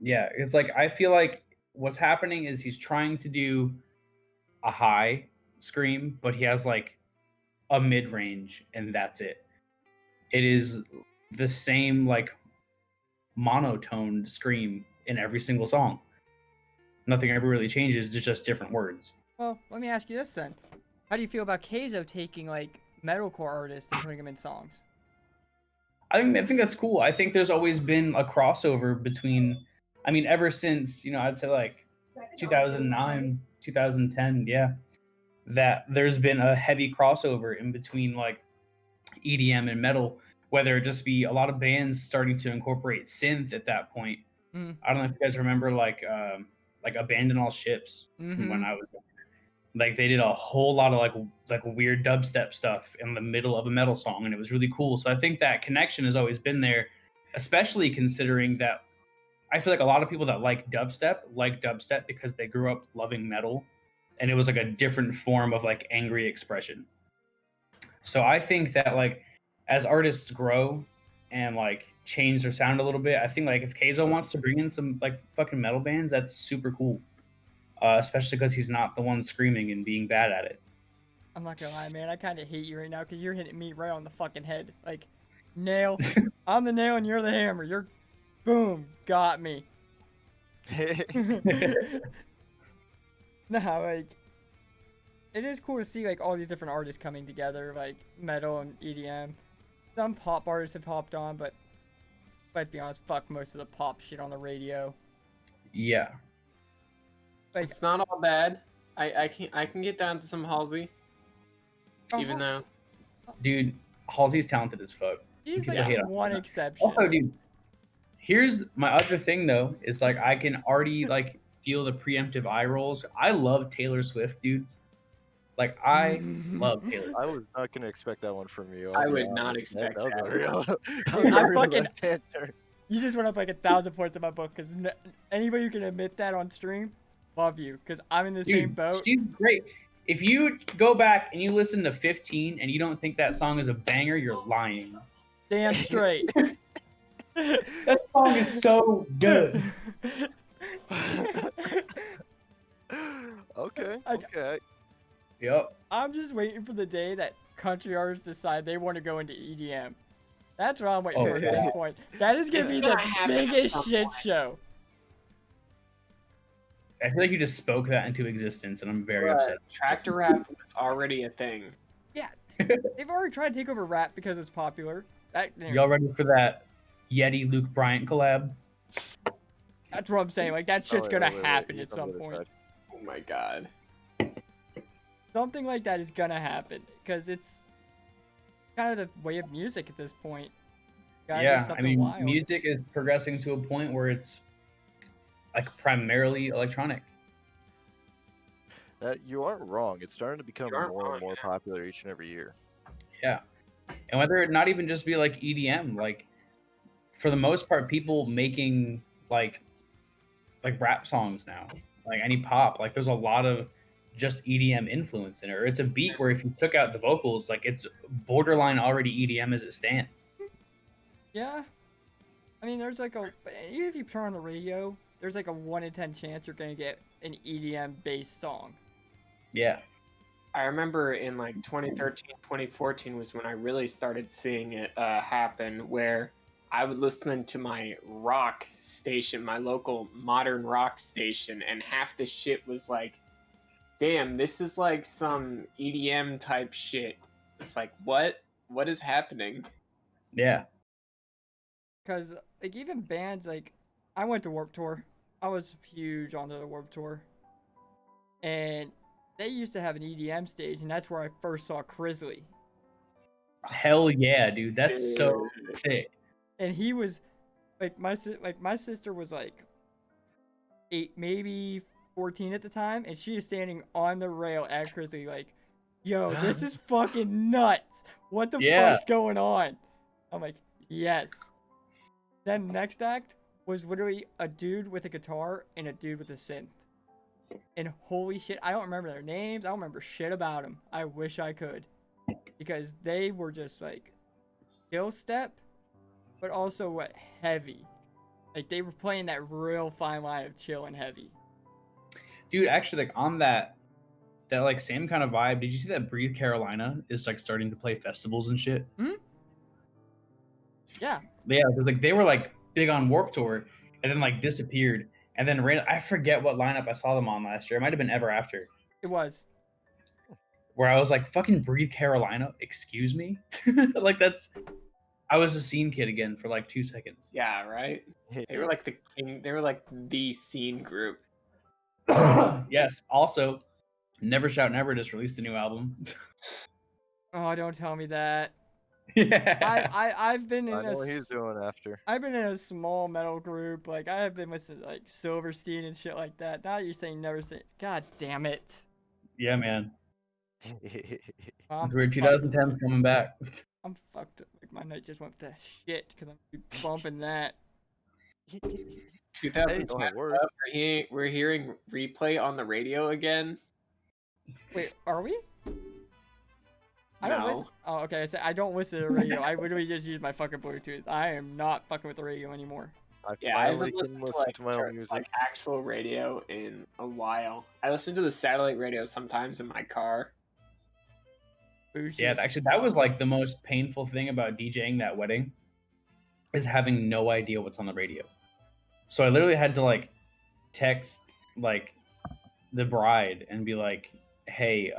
yeah, it's like I feel like what's happening is he's trying to do a high scream, but he has like a mid range, and that's it. It is the same like monotoned scream in every single song. Nothing ever really changes, it's just different words. Well, let me ask you this then. How do you feel about Keizo taking like metalcore artists and putting them in songs? I think that's cool. I think there's always been a crossover between, ever since, I'd say like 2009, 2010, yeah, that there's been a heavy crossover in between like EDM and metal, whether it just be a lot of bands starting to incorporate synth at that point. Mm. I don't know if you guys remember like Abandon All Ships from when Mhm. I was like they did a whole lot of like weird dubstep stuff in the middle of a metal song, and it was really cool. So I think that connection has always been there, especially considering that I feel like a lot of people that like dubstep because they grew up loving metal, and it was like a different form of like angry expression. So I think that like as artists grow and like change their sound a little bit, I think like if Keizo wants to bring in some like fucking metal bands, that's super cool. Especially because he's not the one screaming and being bad at it. I'm not gonna lie, man. I kind of hate you right now because you're hitting me right on the fucking head. Like, nail. I'm the nail and you're the hammer. You're, boom, got me. Nah, like, it is cool to see like all these different artists coming together, like metal and EDM. Some pop artists have hopped on, but let's be honest, fuck most of the pop shit on the radio. Yeah. Like, It's not all bad. I can get down to some Halsey, even though Dude, Halsey's talented as fuck. he's people like hate on one that. exception. Also, dude, here's my other thing though, is like I can already like feel the preemptive eye rolls. I love Taylor Swift, dude. Like I love Taylor. I was not gonna expect that one from you. I I'll be would not honest, man. expect was that. a real- that was Dude, a I real fucking- left-hand turn. You just went up like 1,000 points in my book because anybody who can admit that on stream, love you because I'm in the same Dude, boat. she's great. If you go back and you listen to 15 and you don't think that song is a banger, you're lying. Damn straight. That song is so good. Okay. I- Okay. Yep. I'm just waiting for the day that country artists decide they want to go into EDM. That's what I'm waiting Oh, for at yeah. this point. That is gonna It's be gonna the happen at biggest some shit point. show. I feel like you just spoke that into existence, and I'm very upset. Tractor rap was already a thing. Yeah, they've already tried to take over rap because it's popular. Y'all ready for that Yeti Luke Bryant collab? That's what I'm saying. Like that shit's gonna happen at some point. Oh my god. Something like that is gonna happen because it's kind of the way of music at this point. Yeah, I mean, music is progressing to a point where it's like primarily electronic. You aren't wrong. It's starting to become more and more popular each and every year. Yeah, and whether it not even just be like EDM, like for the most part, people making like rap songs now, like any pop, like there's a lot of just EDM influence in it. Or it's a beat where if you took out the vocals, like it's borderline already EDM as it stands. Yeah, I mean, there's like even if you turn on the radio, there's like a 1 in 10 chance you're gonna get an EDM based song. Yeah. I remember in like 2013, 2014 was when I really started seeing it happen, where I would listen to my rock station, my local modern rock station, and half the shit was like, damn, this is like some EDM type shit. It's like, what? What is happening? Yeah. Because like even bands like, I went to Warped Tour. I was huge onto the Warped Tour. And they used to have an EDM stage, and that's where I first saw Crisley. Hell yeah, dude. That's so sick. And he was like my sister was like 8, maybe 14 at the time, and she is standing on the rail at Crisley like, yo, this is fucking nuts. What the fuck's going on? I'm like, yes. Then next act was literally a dude with a guitar and a dude with a synth. And holy shit, I don't remember their names. I don't remember shit about them. I wish I could. Because they were just like chill step, but also what, heavy. Like they were playing that real fine line of chill and heavy. Dude, actually, like on that like same kind of vibe, did you see that Breathe Carolina is like starting to play festivals and shit? Yeah. Yeah, because like they were like big on Warped Tour and then like disappeared. And then I forget what lineup I saw them on last year. It might have been Ever After. It was. Where I was like, fucking Breathe Carolina, excuse me? Like I was a scene kid again for like 2 seconds. Yeah, right? They were like the king, they were like the scene group. Yes. Also, Never Shout Never just released a new album. Oh, don't tell me that. Yeah. I've been in I know what he's doing after. I've been in a small metal group. Like I have been with like Silverstein and shit like that. Now you're saying Never Say. God damn it. Yeah, man. I'm Weird 2010's coming back. I'm fucked up. Like my night just went to shit because I'm bumping that. 2010. We're hearing Replay on the radio again. Wait, are we? I No. don't listen. Oh, okay. I said I don't listen to the radio. I literally just use my fucking Bluetooth. I am not fucking with the radio anymore. I haven't finally can listened listen to my own music. like actual radio in a while. I listen to the satellite radio sometimes in my car. Yeah, actually, that was like the most painful thing about DJing that wedding, is having no idea what's on the radio. So I literally had to like text like the bride and be like, "Hey,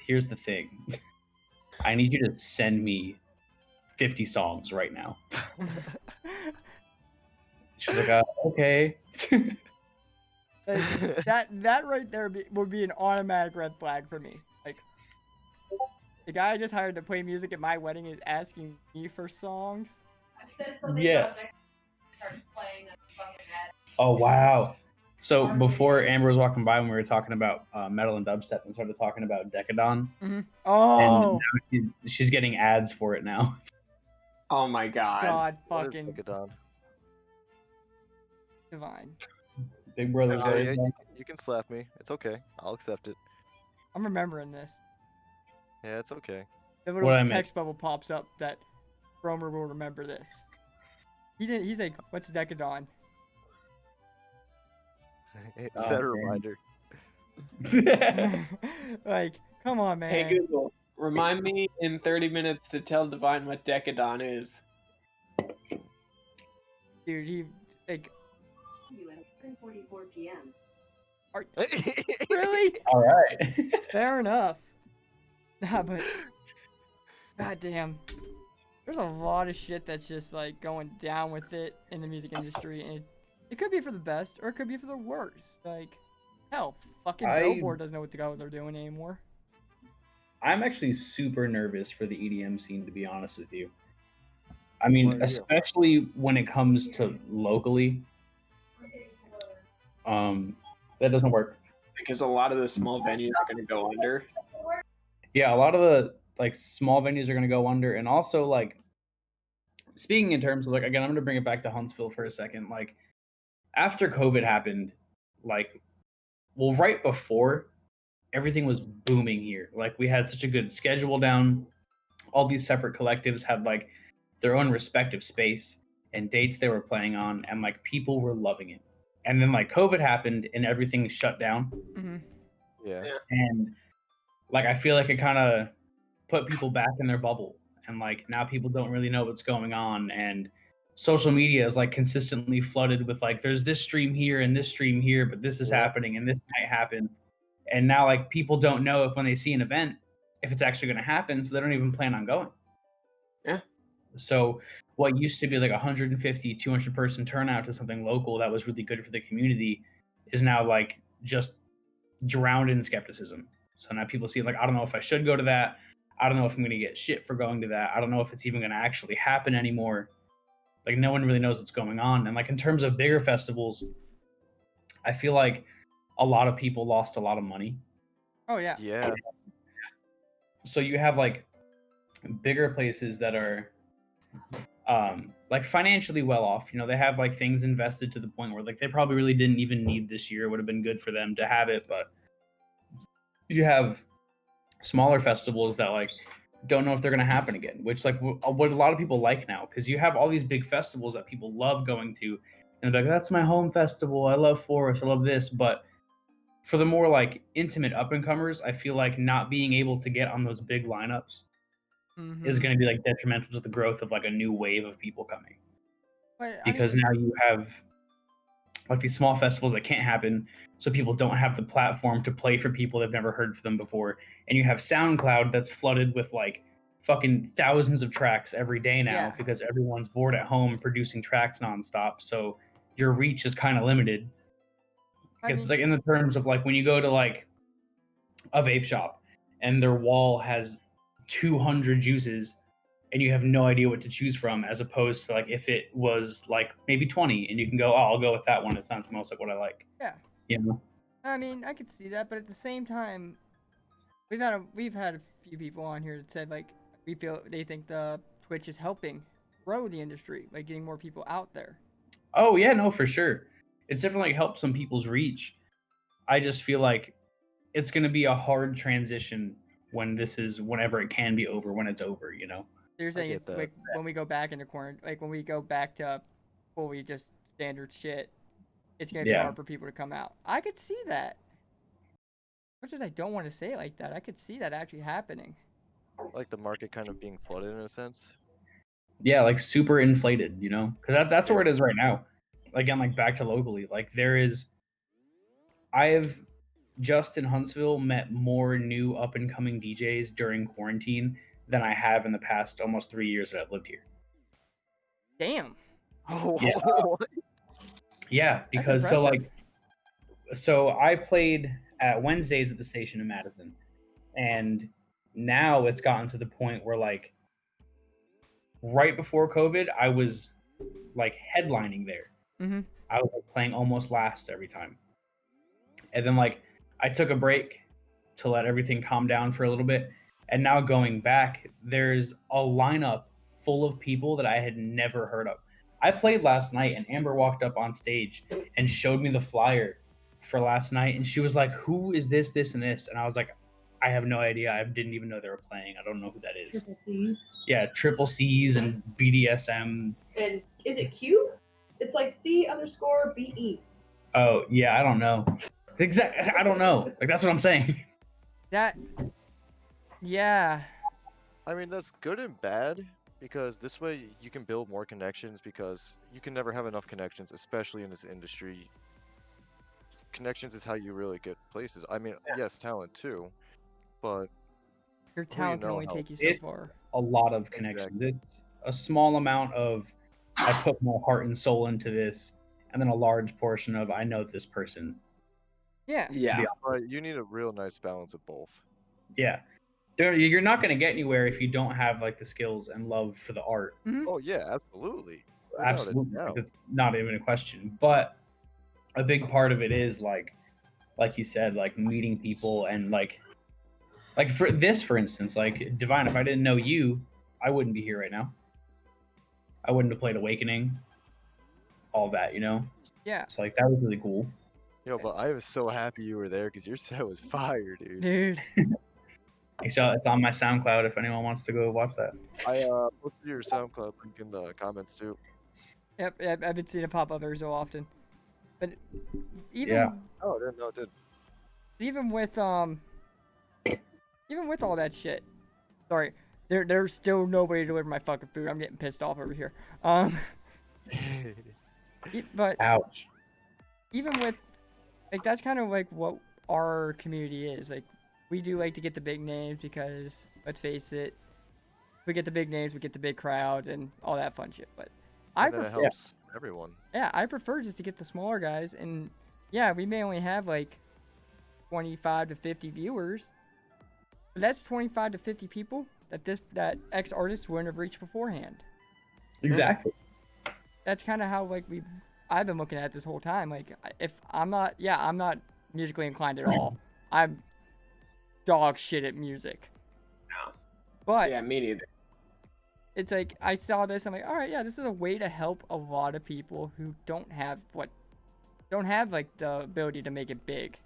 here's the thing. I need you to send me 50 songs right now." She's like, "Okay." Like, that right there would be an automatic red flag for me. Like, the guy I just hired to play music at my wedding is asking me for songs. Yeah. Oh wow. So before Amber was walking by when we were talking about metal and dubstep and started talking about Decadon. Mm-hmm. Oh. And now she's getting ads for it now. Oh my god. God fucking Decadon? Divine. Big Brother's you can slap me. It's okay. I'll accept it. I'm remembering this. Yeah, it's okay. The little text bubble pops up that Romer will remember this. He's like, what's Decadon? Set a reminder. Like, come on, man. Hey Google, remind me in 30 minutes to tell Divine what Decadon is. Dude, he like. 10:44 p.m. Really? All right. Fair enough. Nah, but goddamn, there's a lot of shit that's just like going down with it in the music industry, and it could be for the best or it could be for the worst. Like, hell, fucking Billboard doesn't know what the hell they're doing anymore. I'm actually super nervous for the EDM scene, to be honest with you. I mean, especially when it comes to locally. That doesn't work. Because a lot of the small venues are going to go under. Yeah, a lot of the like small venues are going to go under, and also like speaking in terms of like again, I'm going to bring it back to Huntsville for a second. Like after COVID happened, like right before, everything was booming here. Like we had such a good schedule down. All these separate collectives had like their own respective space and dates they were playing on, and like people were loving it. And then like COVID happened and everything shut down. Mm-hmm. Yeah. And like I feel like it kind of put people back in their bubble, and like now people don't really know what's going on, and social media is like consistently flooded with like there's this stream here and this stream here, but this is happening and this might happen. And now like people don't know if when they see an event if it's actually going to happen, so they don't even plan on going. Yeah. So what used to be like 150 200 person turnout to something local that was really good for the community is now like just drowned in skepticism. So now people see like, I don't know if I should go to that. I don't know if I'm going to get shit for going to that. I don't know if it's even going to actually happen anymore. Like no one really knows what's going on. And like in terms of bigger festivals, I feel like a lot of people lost a lot of money. Oh yeah. Yeah. So you have like bigger places that are like financially well off. You know, they have like things invested to the point where like they probably really didn't even need this year. It would have been good for them to have it, but you have smaller festivals that like don't know if they're going to happen again, which like what a lot of people like now, because you have all these big festivals that people love going to, and they're like, that's my home festival, I love Forest, I love this. But for the more like intimate up and comers, I feel like not being able to get on those big lineups is going to be like detrimental to the growth of like a new wave of people coming. Because now you have like these small festivals that can't happen, so people don't have the platform to play for people that've never heard of them before. And you have SoundCloud that's flooded with like fucking thousands of tracks every day now, because everyone's bored at home producing tracks nonstop. So your reach is kind of limited. Because it's like in the terms of like when you go to like a vape shop and their wall has 200 juices and you have no idea what to choose from, as opposed to like if it was like maybe 20 and you can go, oh, I'll go with that one, it sounds the most like what I like. Yeah. You know? I mean, I could see that, but at the same time, we've had a few people on here that said like they think the Twitch is helping grow the industry, like getting more people out there. Oh yeah, no, for sure. It's definitely helped some people's reach. I just feel like it's going to be a hard transition whenever it can be over, when it's over, you know? You're saying it's like when we go back into quarantine, like when we go back to fully just standard shit, it's going to be hard for people to come out. I could see that. Much as I don't want to say it like that, I could see that actually happening. Like the market kind of being flooded in a sense. Yeah, like super inflated, you know? Because that's where it is right now. Again, like back to locally, like I have just in Huntsville met more new up and coming DJs during quarantine than I have in the past almost 3 years that I've lived here. Damn. Yeah, because so I played at Wednesdays at the station in Madison, and now it's gotten to the point where like right before COVID, I was like headlining there. Mm-hmm. I was like playing almost last every time. And then like I took a break to let everything calm down for a little bit. And now going back, there's a lineup full of people that I had never heard of. I played last night and Amber walked up on stage and showed me the flyer for last night. And she was like, who is this, this, and this? And I was like, I have no idea. I didn't even know they were playing. I don't know who that is. Triple C's. Yeah, Triple C's and BDSM. And is it Q? It's like C_BE. Oh, yeah, I don't know. Exactly. I don't know. Like, that's what I'm saying. Yeah. I mean, that's good and bad, because this way you can build more connections, because you can never have enough connections, especially in this industry. connections is how you really get places. I mean, yes, talent too, but Your who you talent can know only helps. take you so It's far. a lot of Exactly. connections. It's a small amount of I put my heart and soul into this, and then a large portion of I know this person. Yeah. To Yeah. be But you need a real nice balance of both. Yeah. You're not going to get anywhere if you don't have like the skills and love for the art. Oh yeah, absolutely. Without a Absolutely. doubt. It's not even a question. But a big part of it is like you said, like meeting people and like for this, for instance, like Divine, if I didn't know you, I wouldn't be here right now. I wouldn't have played Awakening, all that, you know? Yeah. So like that was really cool. Yo, but I was so happy you were there because your set was fire, dude. Dude. So it's on my SoundCloud if anyone wants to go watch that. I posted your SoundCloud link in the comments too. Yep. I've been seeing it pop up every so often. But even Yeah. Oh, I didn't know it did. even with all that shit. Sorry. There's still nobody to deliver my fucking food. I'm getting pissed off over here. But Ouch. even with like that's kind of like what our community is. Like we do like to get the big names because let's face it, we get the big names, we get the big crowds and all that fun shit. But I And then it prefer, helps everyone. yeah, I prefer just to get the smaller guys. And yeah, we may only have like 25 to 50 viewers, but that's 25 to 50 people that X artist wouldn't have reached beforehand. Exactly. That's kind of how like I've been looking at it this whole time. Like if I'm not musically inclined at all. I'm dog shit at music. No. But Yeah, me neither. it's like I saw this, I'm like, all right, yeah, this is a way to help a lot of people who don't have like the ability to make it big.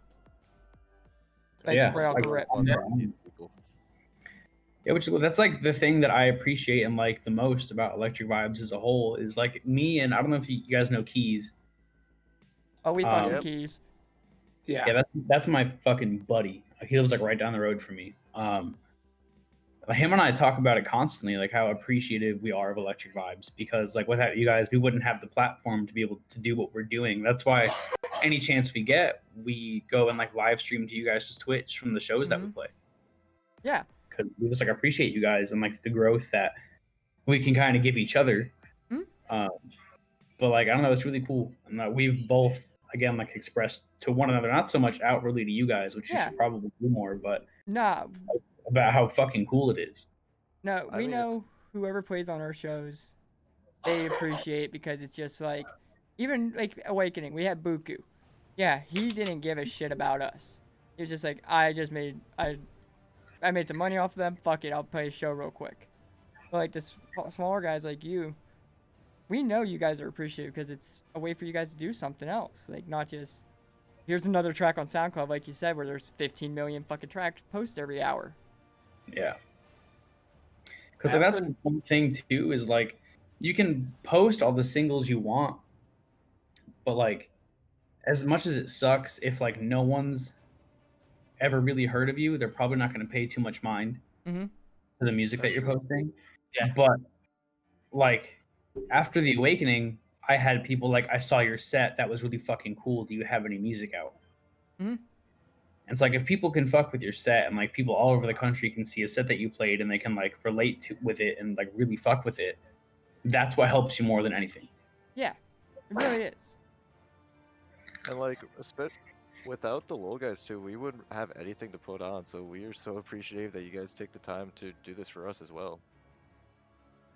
Like Yeah, right off the rip. Yeah, that's like the thing that I appreciate and like the most about Electric Vibes as a whole is like me and I don't know if you guys know Keys. Oh, we fucked some Yep. keys. Yeah. Yeah, that's my fucking buddy. He lives like right down the road from me. Him and I talk about it constantly, like how appreciative we are of Electric Vibes because like without you guys, we wouldn't have the platform to be able to do what we're doing. That's why any chance we get, we go and like live stream to you guys' Twitch from the shows that we play. Yeah. Because we just like appreciate you guys and like the growth that we can kind of give each other. But like I don't know, it's really cool, and we've both again like expressed to one another, not so much outwardly to you guys, which you Yeah. should probably do more, but Nah, about how fucking cool it is. no, I we mean, know whoever plays on our shows, they appreciate because it's just like, even like Awakening, we had Buku. Yeah, he didn't give a shit about us. He was just like, I made some money off of them. Fuck it, I'll play a show real quick. But like the smaller guys like you, we know you guys are appreciated because it's a way for you guys to do something else. Like not just here's another track on SoundCloud, like you said, where there's 15 million fucking tracks posted every hour. Yeah. Because like, that's the one thing too is like you can post all the singles you want, but like as much as it sucks if like no one's ever really heard of you, they're probably not going to pay too much mind to the music that you're posting. Yeah. But like after the Awakening, I had people like, I saw your set, that was really fucking cool. Do you have any music out? And it's like if people can fuck with your set and like people all over the country can see a set that you played and they can like relate with it and like really fuck with it, that's what helps you more than anything. Yeah, it really is. And like, without the little guys too, we wouldn't have anything to put on. So we are so appreciative that you guys take the time to do this for us as well.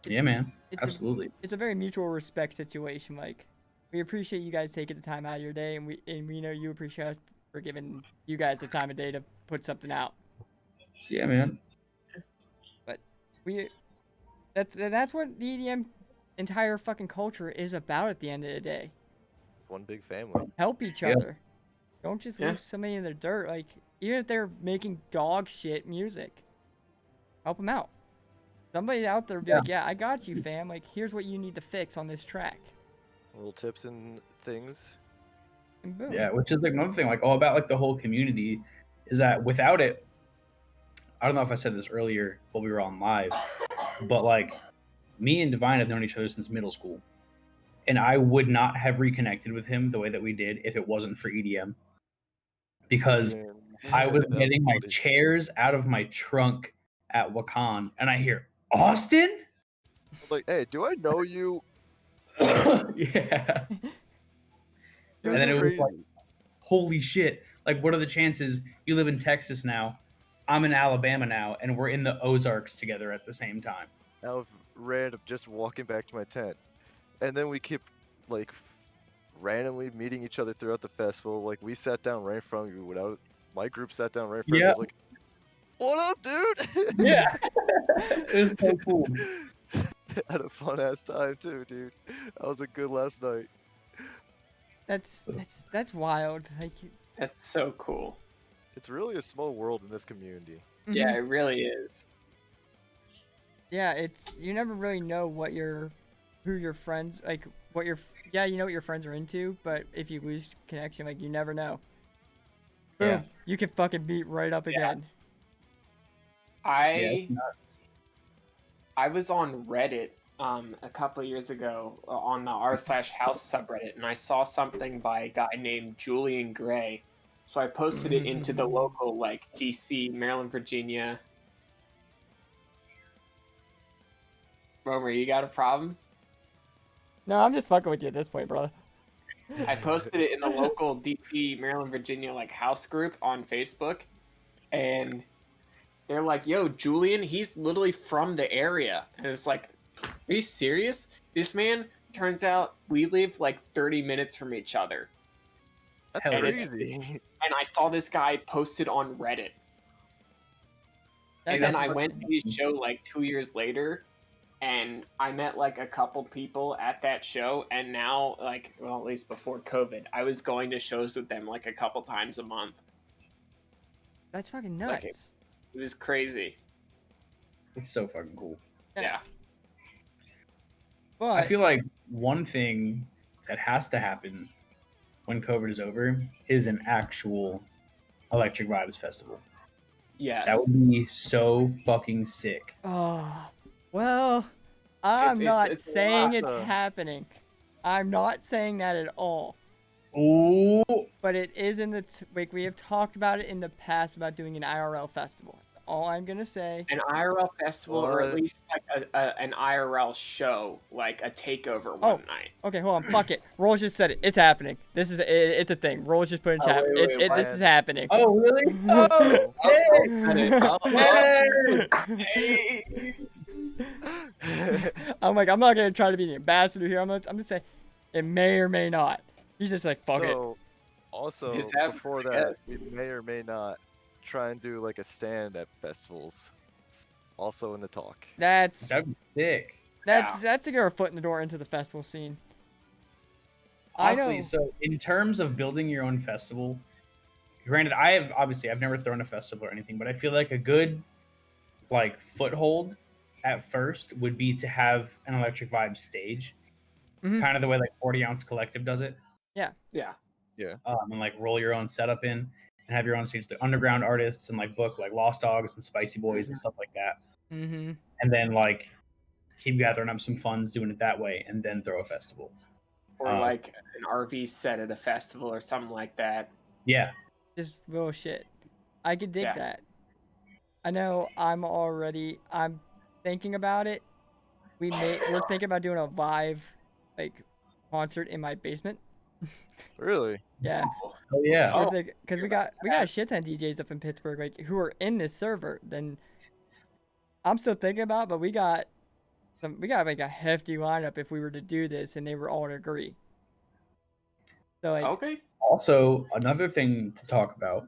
Yeah, man. It's Absolutely. It's a very mutual respect situation. Like, we appreciate you guys taking the time out of your day, and we know you appreciate us for giving you guys the time of day to put something out. Yeah, man. But that's what the EDM entire fucking culture is about at the end of the day. One big family. Help each other. Don't just leave somebody in the dirt. Like, even if they're making dog shit music, help them out. Somebody out there would be like, yeah, I got you, fam. Like, here's what you need to fix on this track. Little tips and things. And boom. Yeah, which is like another thing, like all about like the whole community is that without it, I don't know if I said this earlier while we were on live, but like me and Divine have known each other since middle school. And I would not have reconnected with him the way that we did if it wasn't for EDM. because Man, I was that getting my funny. chairs out of my trunk at Wakan, and I hear Austin. I was like, hey, do I know you? Yeah. It It was And then it was crazy. like, holy shit! Like, what are the chances you live in Texas now? I'm in Alabama now, and we're in the Ozarks together at the same time. Out of random, just walking back to my tent, and then we kept like randomly meeting each other throughout the festival. Like we sat down right in front of you. Without my group sat down right in front of you. I Yeah. was like, "What up, dude?" Yeah. It was so cool. Had a fun ass time too, dude. That was a good last night. That's wild. Like, That's so cool. It's really a small world in this community. Yeah, mhm. it really is. Yeah, it's you never really know who your friends like what your yeah you know what your friends are into, but if you lose connection, like you never know. Boom, Yeah. you can fucking beat right up Yeah. again. Yeah. I was on Reddit a couple years ago on the r/house subreddit, and I saw something by a guy named Julian Gray. So I posted it into the local like DC, Maryland, Virginia. Romer, you got a problem? No, I'm just fucking with you at this point, brother. I posted it in the local DC, Maryland, Virginia like house group on Facebook, and they're like, "Yo, Julian, he's literally from the area," and it's like, "Are you serious? This man? Turns out we live like 30 minutes from each other." That's Hell yeah. crazy. And I saw this guy posted on Reddit, and then That's I awesome. went to his show like 2 years later, and I met like a couple people at that show, and now like, well, at least before COVID, I was going to shows with them like a couple times a month. That's fucking It's like nuts. It was crazy. It's so fucking cool. Yeah. But I feel like one thing that has to happen when COVID is over is an actual Electric Vibes festival. Yes. That would be so fucking sick. oh, well, I'm not it's a saying lot. it's happening. I'm not saying that at all. Ooh. But it is in the like we have talked about it in the past about doing an IRL festival. All I'm gonna say. An IRL festival, or at What? least like an IRL show, like a takeover Oh. one night. Okay, hold on. Fuck it. Rolls just said it. It's happening. It's a thing. Rolls just put in Oh, chat. wait, wait, This what? is happening. Oh, really? Oh, hey. Hey! I'm like, I'm not gonna try to be the ambassador here. I'm gonna say, it may or may not. He's just like, fuck it. So, also, Just have- before I that, guess. we may or may not try and do like a stand at festivals. It's also in the talk. That's That'd be sick. that's to get our foot in the door into the festival scene. I Honestly, know. so in terms of building your own festival, granted, I've never thrown a festival or anything, but I feel like a good like foothold at first would be to have an Electric Vibe stage, Mhm. kind of the way like 40 Ounce Collective does it, Yeah. and like roll your own setup in and have your own stage, the underground artists, and like book like Lost Dogs and Spicy Boys and stuff like that, Mm-hmm. and then like keep gathering up some funds doing it that way, and then throw a festival. Or like an RV set at a festival or something like that. Yeah, Just real shit. I could dig Yeah. that. I know. I'm thinking about it. We're thinking about doing a Vive like concert in my basement. Really? Yeah. oh yeah. Oh. Because we got a shit ton of DJs up in Pittsburgh, like who are in this server. Then I'm still thinking about, but we got like a hefty lineup if we were to do this, and they were all to agree. So like, Okay. Also, another thing to talk about,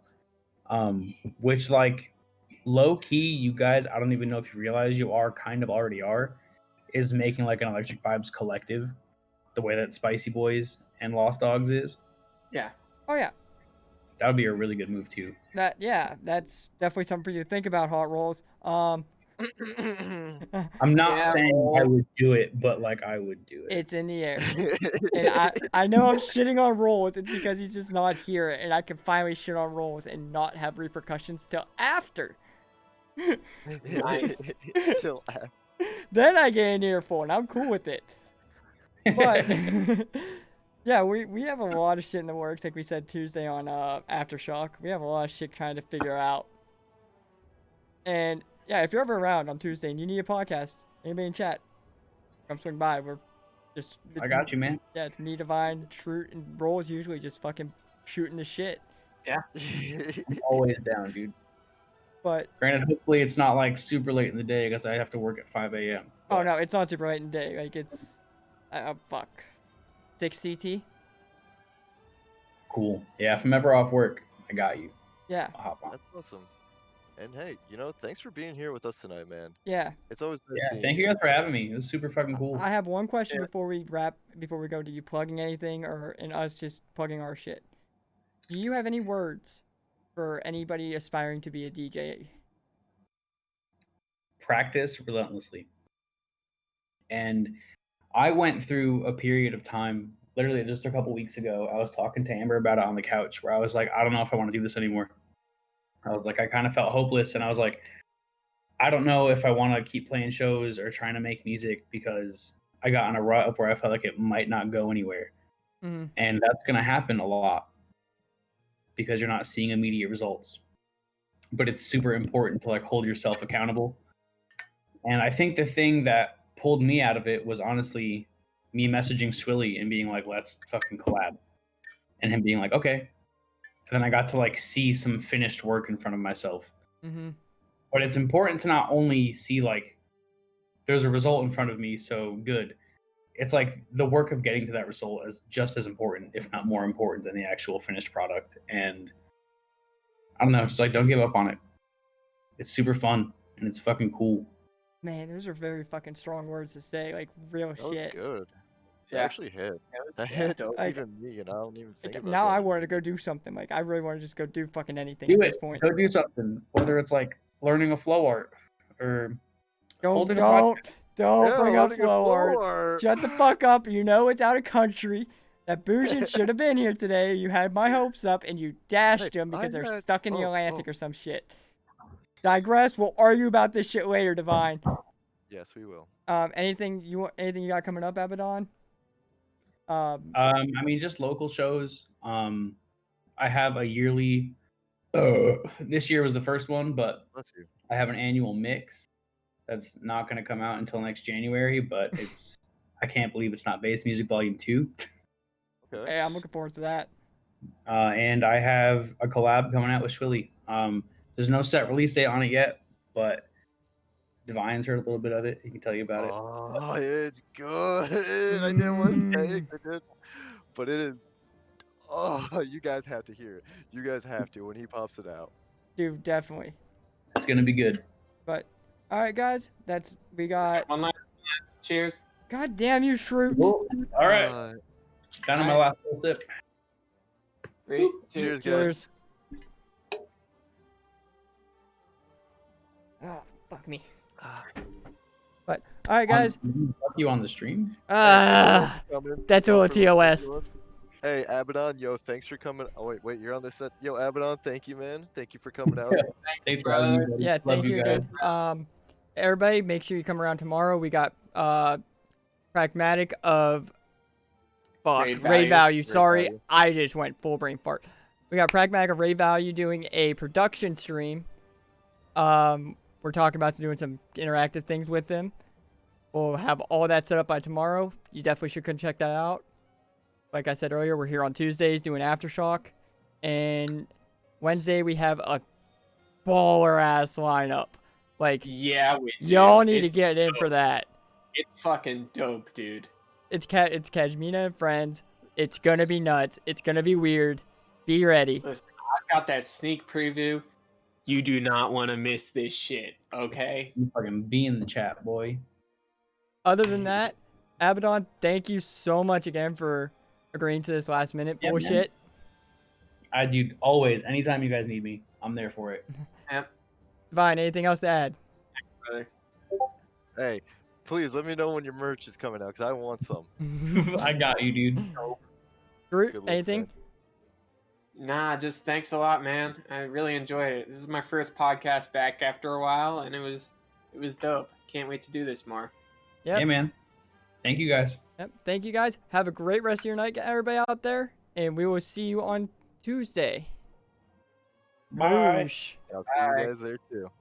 which like low key, you guys, I don't even know if you realize you are kind of already are, is making like an Electric Vibes collective, the way that Spicy Boys and Lost Dogs is. Yeah. oh yeah, That would be a really good move too. that's definitely something for you to think about. Hot Rolls. I'm not Yeah, saying well- I would do it, but like I would do it. It's in the air. And I know I'm shitting on Rolls. It's because he's just not here, and I can finally shit on Rolls and not have repercussions till after. Nice. Till after. Then I get an earful, and I'm cool with it. But Yeah, we have a lot of shit in the works. Like we said Tuesday on Aftershock, we have a lot of shit trying to figure out. And yeah, if you're ever around on Tuesday and you need a podcast, anybody in chat, come swing by. We're just I got you, man. Yeah, it's me, Divine, Shroot, and Roll's usually just fucking shooting the shit. I'm always down, dude. But Granted, hopefully it's not like super late in the day because I have to work at 5 a.m. oh no, it's not super late in the day. Like it's fuck 6 CT. Cool. Yeah, if I'm ever off work, I got you. Yeah. I'll hop on. That's awesome. And hey, thanks for being here with us tonight, man. Yeah. It's always nice Yeah, seeing thank you guys for having me. It was super fucking cool. I have one question before we go to you plugging anything and us just plugging our shit. Do you have any words for anybody aspiring to be a DJ? Practice relentlessly. And I went through a period of time, literally just a couple weeks ago. I was talking to Amber about it on the couch where I was like, I don't know if I want to do this anymore. I was like, I kind of felt hopeless. And I was like, I don't know if I want to keep playing shows or trying to make music because I got in a rut of where I felt like it might not go anywhere. Mm-hmm. And that's going to happen a lot because you're not seeing immediate results. But it's super important to like hold yourself accountable. And I think the thing that pulled me out of it was honestly me messaging Swilly and being like, let's fucking collab. And him being like, okay. And then I got to like see some finished work in front of myself. Mm-hmm. But it's important to not only see like there's a result in front of me, so good. It's like the work of getting to that result is just as important, if not more important, than the actual finished product. And I don't know, just like don't give up on it. It's super fun and it's fucking cool. Man, those are very fucking strong words to say. Like real that was shit. good. That Yeah. actually hit. That Yeah, hit dope. Like, even me, and I don't even think about now that. I wanted to go do something. Like I really want to just go do fucking anything Do at it. this point. Go do something. Whether it's like learning a flow art or Don't holding a podcast. Yeah, bring up holding a flow art. art. Shut the fuck up. You know it's out of country. That Boujin should have been here today. You had my hopes up and you dashed Hey, them because I they're had- stuck in the oh, Atlantic oh. or some shit. Digress. We'll argue about this shit later, Divine. Yes, we will. Anything you got coming up, Abaddon? I mean, just local shows. I have a yearly. This year was the first one, but Bless you. I have an annual mix that's not going to come out until next January. But it's I can't believe it's not Bass Music Volume 2. Okay. Hey, I'm looking forward to that. And I have a collab coming out with Swilly. There's no set release date on it yet, but Divine's heard a little bit of it. He can tell you about it. Oh, it's good. I didn't want to say it, but it is. Oh, you guys have to hear it. You guys have to when he pops it out. Dude, definitely. It's going to be good. But all right, guys, we got. One last cheers. God damn you, Shroot. Cool. All right. Down to my last little sip. 3, 2, Cheers, guys. Cheers. Oh, fuck me. But all right, guys. Fuck you on the stream. That's all TOS. Hey, Abaddon, yo, thanks for coming. Oh, wait, you're on this set. Yo, Abaddon, thank you, man. Thank you for coming out. Thanks for having me. Buddy. Yeah, Love thank you guys. again. Everybody, make sure you come around tomorrow. We got Pragmatic of Ray Value. Value. Sorry, Value. I just went full brain fart. We got Pragmatic of Ray Value doing a production stream. We're talking about doing some interactive things with them. We'll have all that set up by tomorrow. You definitely should come check that out. Like I said earlier, we're here on Tuesdays doing Aftershock. And Wednesday, we have a baller-ass lineup. Like, Yeah, we do. y'all need to It's get in dope. for that. It's fucking dope, dude. It's Kajmina and friends. It's gonna be nuts. It's gonna be weird. Be ready. Listen, I got that sneak preview. You do not want to miss this shit, okay? You fucking be in the chat, boy. Other than that, Abaddon, thank you so much again for agreeing to this last minute Yeah, man. bullshit. I do always. Anytime you guys need me, I'm there for it. Divine, anything else to add? Brother. Hey, please let me know when your merch is coming out, because I want some. I got you, dude. Groot, Good looks, anything? man. Nah, just thanks a lot, man. I really enjoyed it. This is my first podcast back after a while, and it was dope. Can't wait to do this more. Yep. Hey, man. Thank you guys. Yep. Thank you guys. Have a great rest of your night, everybody out there, and we will see you on Tuesday. Bye. Boosh. I'll see you guys there too.